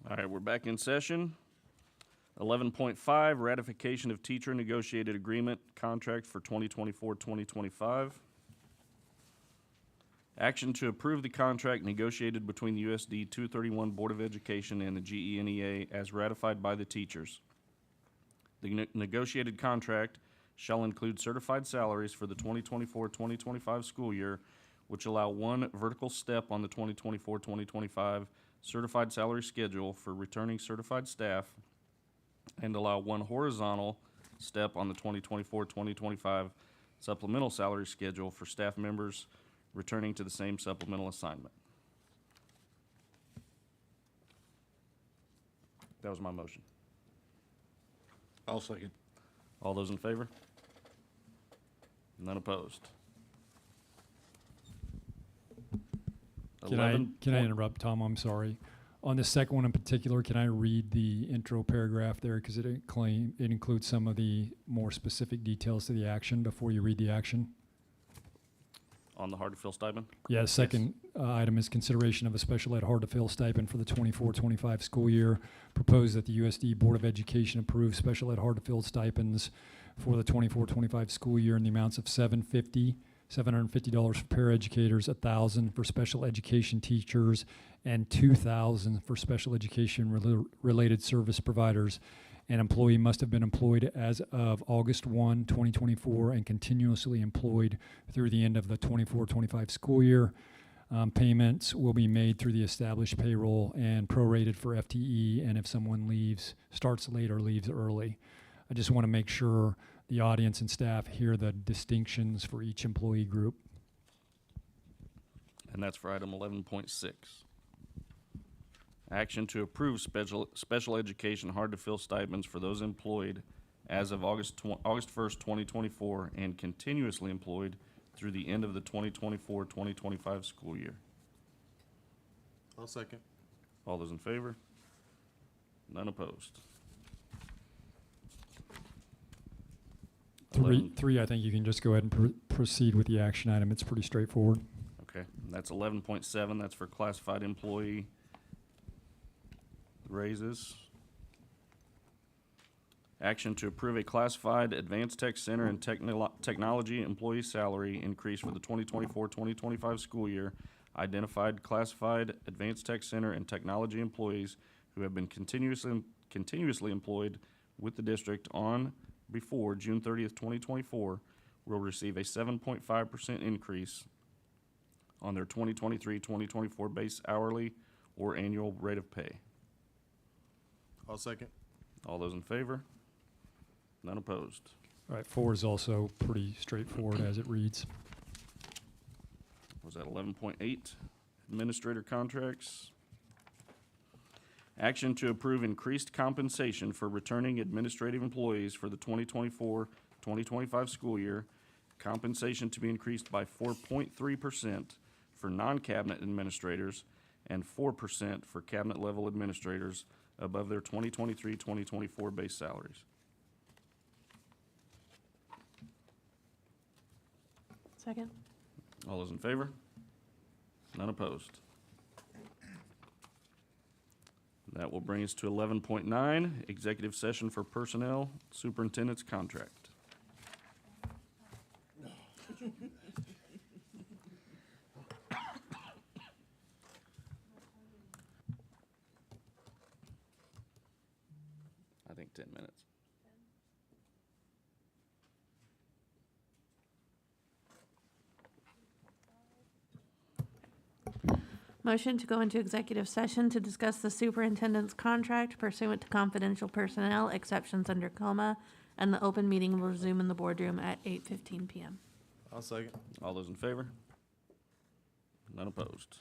All right, we're back in session. 11.5, ratification of teacher negotiated agreement contract for 2024-2025. Action to approve the contract negotiated between the USD231 Board of Education and the GENEA as ratified by the teachers. The negotiated contract shall include certified salaries for the 2024-2025 school year, which allow one vertical step on the 2024-2025 certified salary schedule for returning certified staff, and allow one horizontal step on the 2024-2025 supplemental salary schedule for staff members returning to the same supplemental assignment. That was my motion. I'll second. All those in favor? None opposed. Can I interrupt, Tom? I'm sorry. On the second one in particular, can I read the intro paragraph there because it includes some of the more specific details to the action before you read the action? On the hard-to-fill stipend? Yeah, the second item is consideration of a special ed hard-to-fill stipend for the 24-25 school year. Propose that the USD Board of Education approve special ed hard-to-fill stipends for the 24-25 school year in the amounts of $750 for paraeducators, $1,000 for special education teachers, and $2,000 for special education related service providers. An employee must have been employed as of August 1, 2024, and continuously employed through the end of the 24-25 school year. Payments will be made through the established payroll and prorated for FTE, and if someone starts late or leaves early. I just want to make sure the audience and staff hear the distinctions for each employee group. And that's for item 11.6. Action to approve special education hard-to-fill stipends for those employed as of August 1st, 2024, and continuously employed through the end of the 2024-2025 school year. I'll second. All those in favor? None opposed. Three, I think you can just go ahead and proceed with the action item. It's pretty straightforward. Okay, that's 11.7. That's for classified employee raises. Action to approve a classified advanced tech center and technology employee salary increase for the 2024-2025 school year. Identified classified advanced tech center and technology employees who have been continuously employed with the district on before June 30th, 2024 will receive a 7.5% increase on their 2023-2024 base hourly or annual rate of pay. I'll second. All those in favor? None opposed. All right, 4 is also pretty straightforward as it reads. Was that 11.8? Administrator contracts. Action to approve increased compensation for returning administrative employees for the 2024-2025 school year. Compensation to be increased by 4.3% for non-cabinet administrators and 4% for cabinet-level administrators above their 2023-2024 base salaries. Second. All those in favor? None opposed. That will bring us to 11.9, executive session for personnel, superintendent's contract. I think 10 minutes. Motion to go into executive session to discuss the superintendent's contract pursuant to confidential personnel exceptions under coma, and the open meeting will resume in the boardroom at 8:15 p.m. I'll second. All those in favor? None opposed.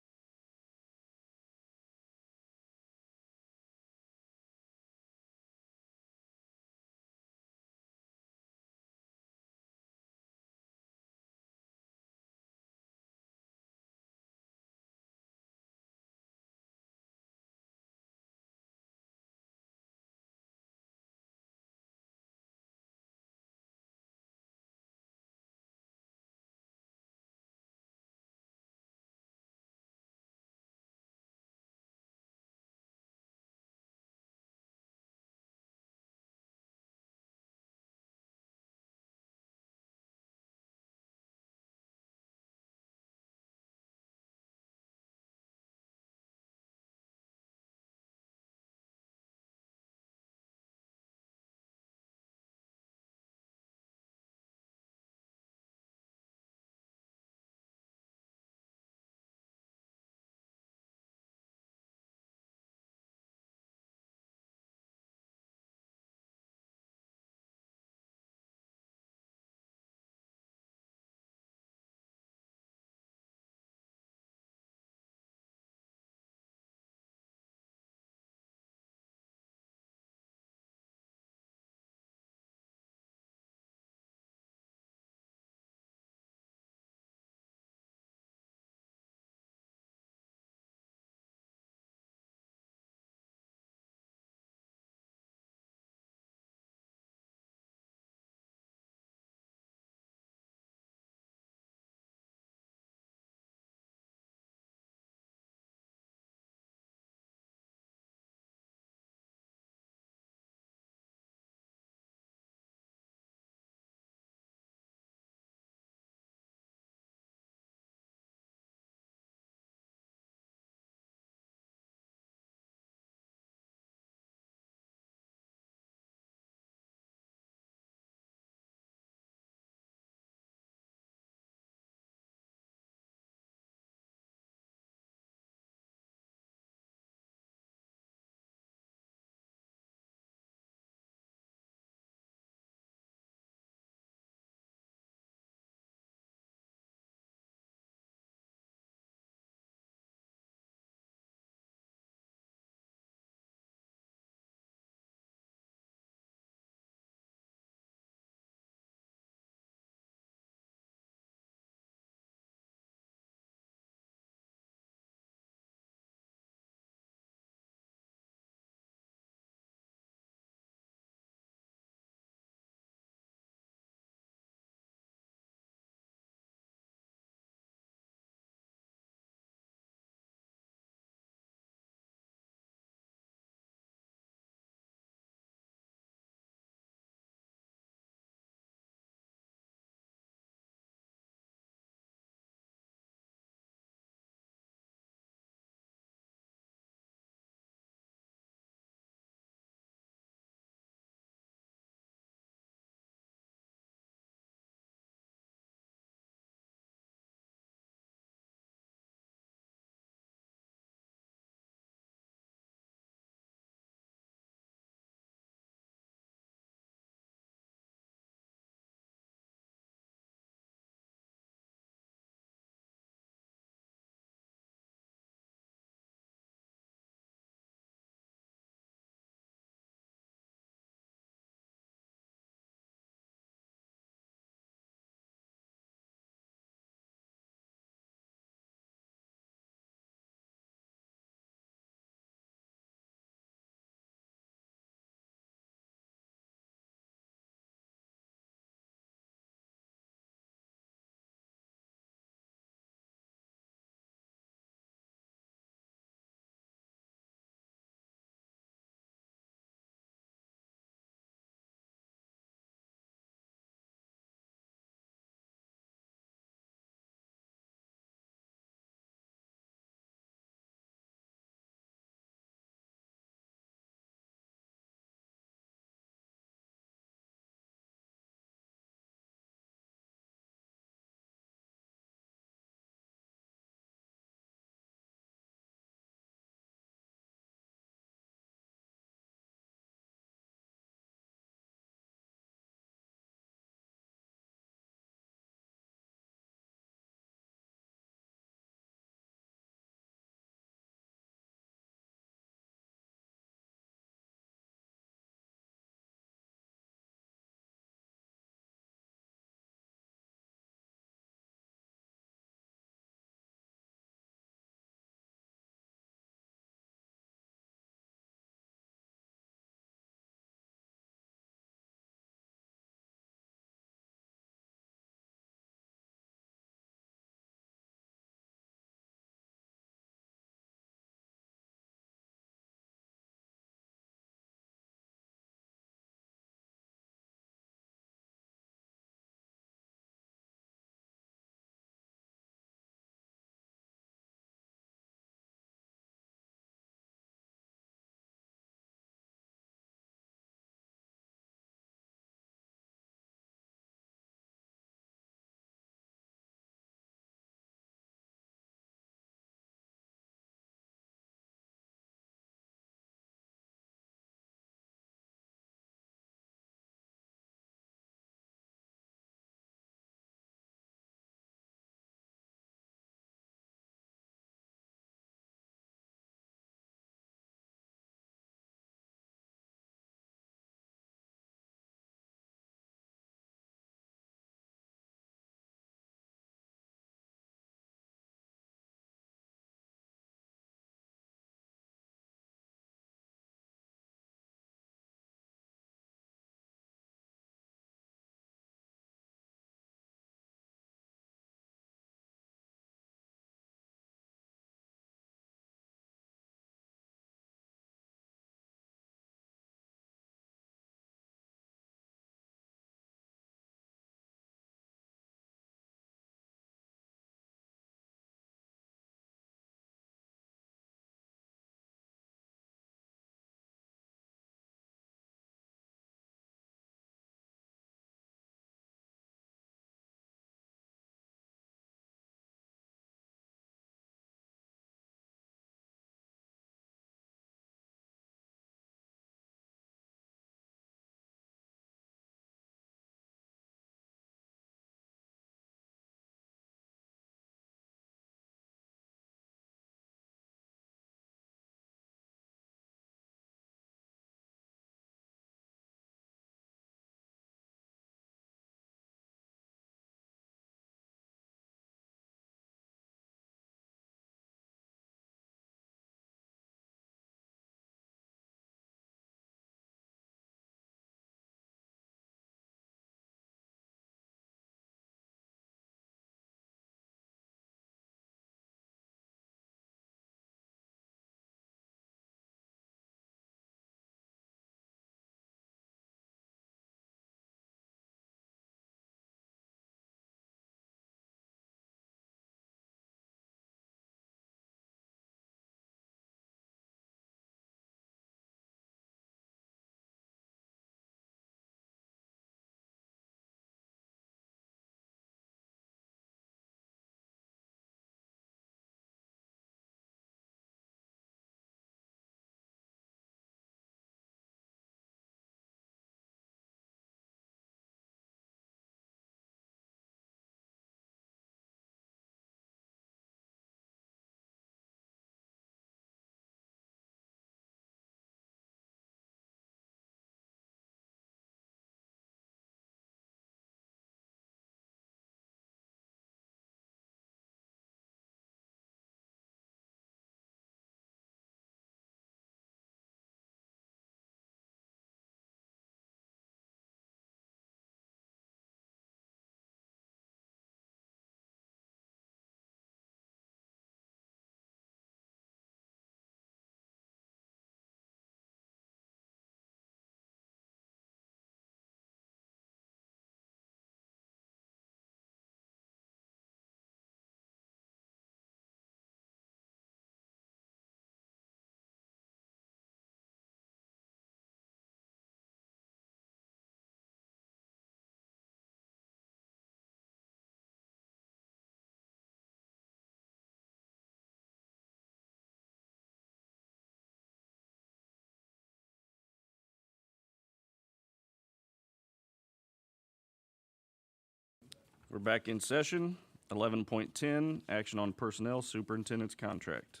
We're back in session. 11.10, action on personnel superintendent's contract.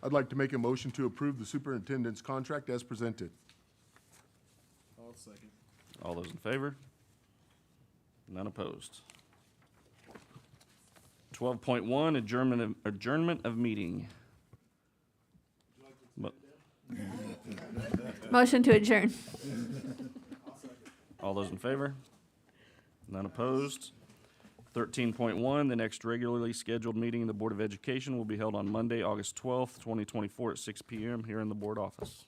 I'd like to make a motion to approve the superintendent's contract as presented. All those in favor? None opposed. 12.1, adjournment of meeting. Motion to adjourn. All those in favor? None opposed. 13.1, the next regularly scheduled meeting of the Board of Education will be held on Monday, August 12th, 2024 at 6 p.m. here in the board office.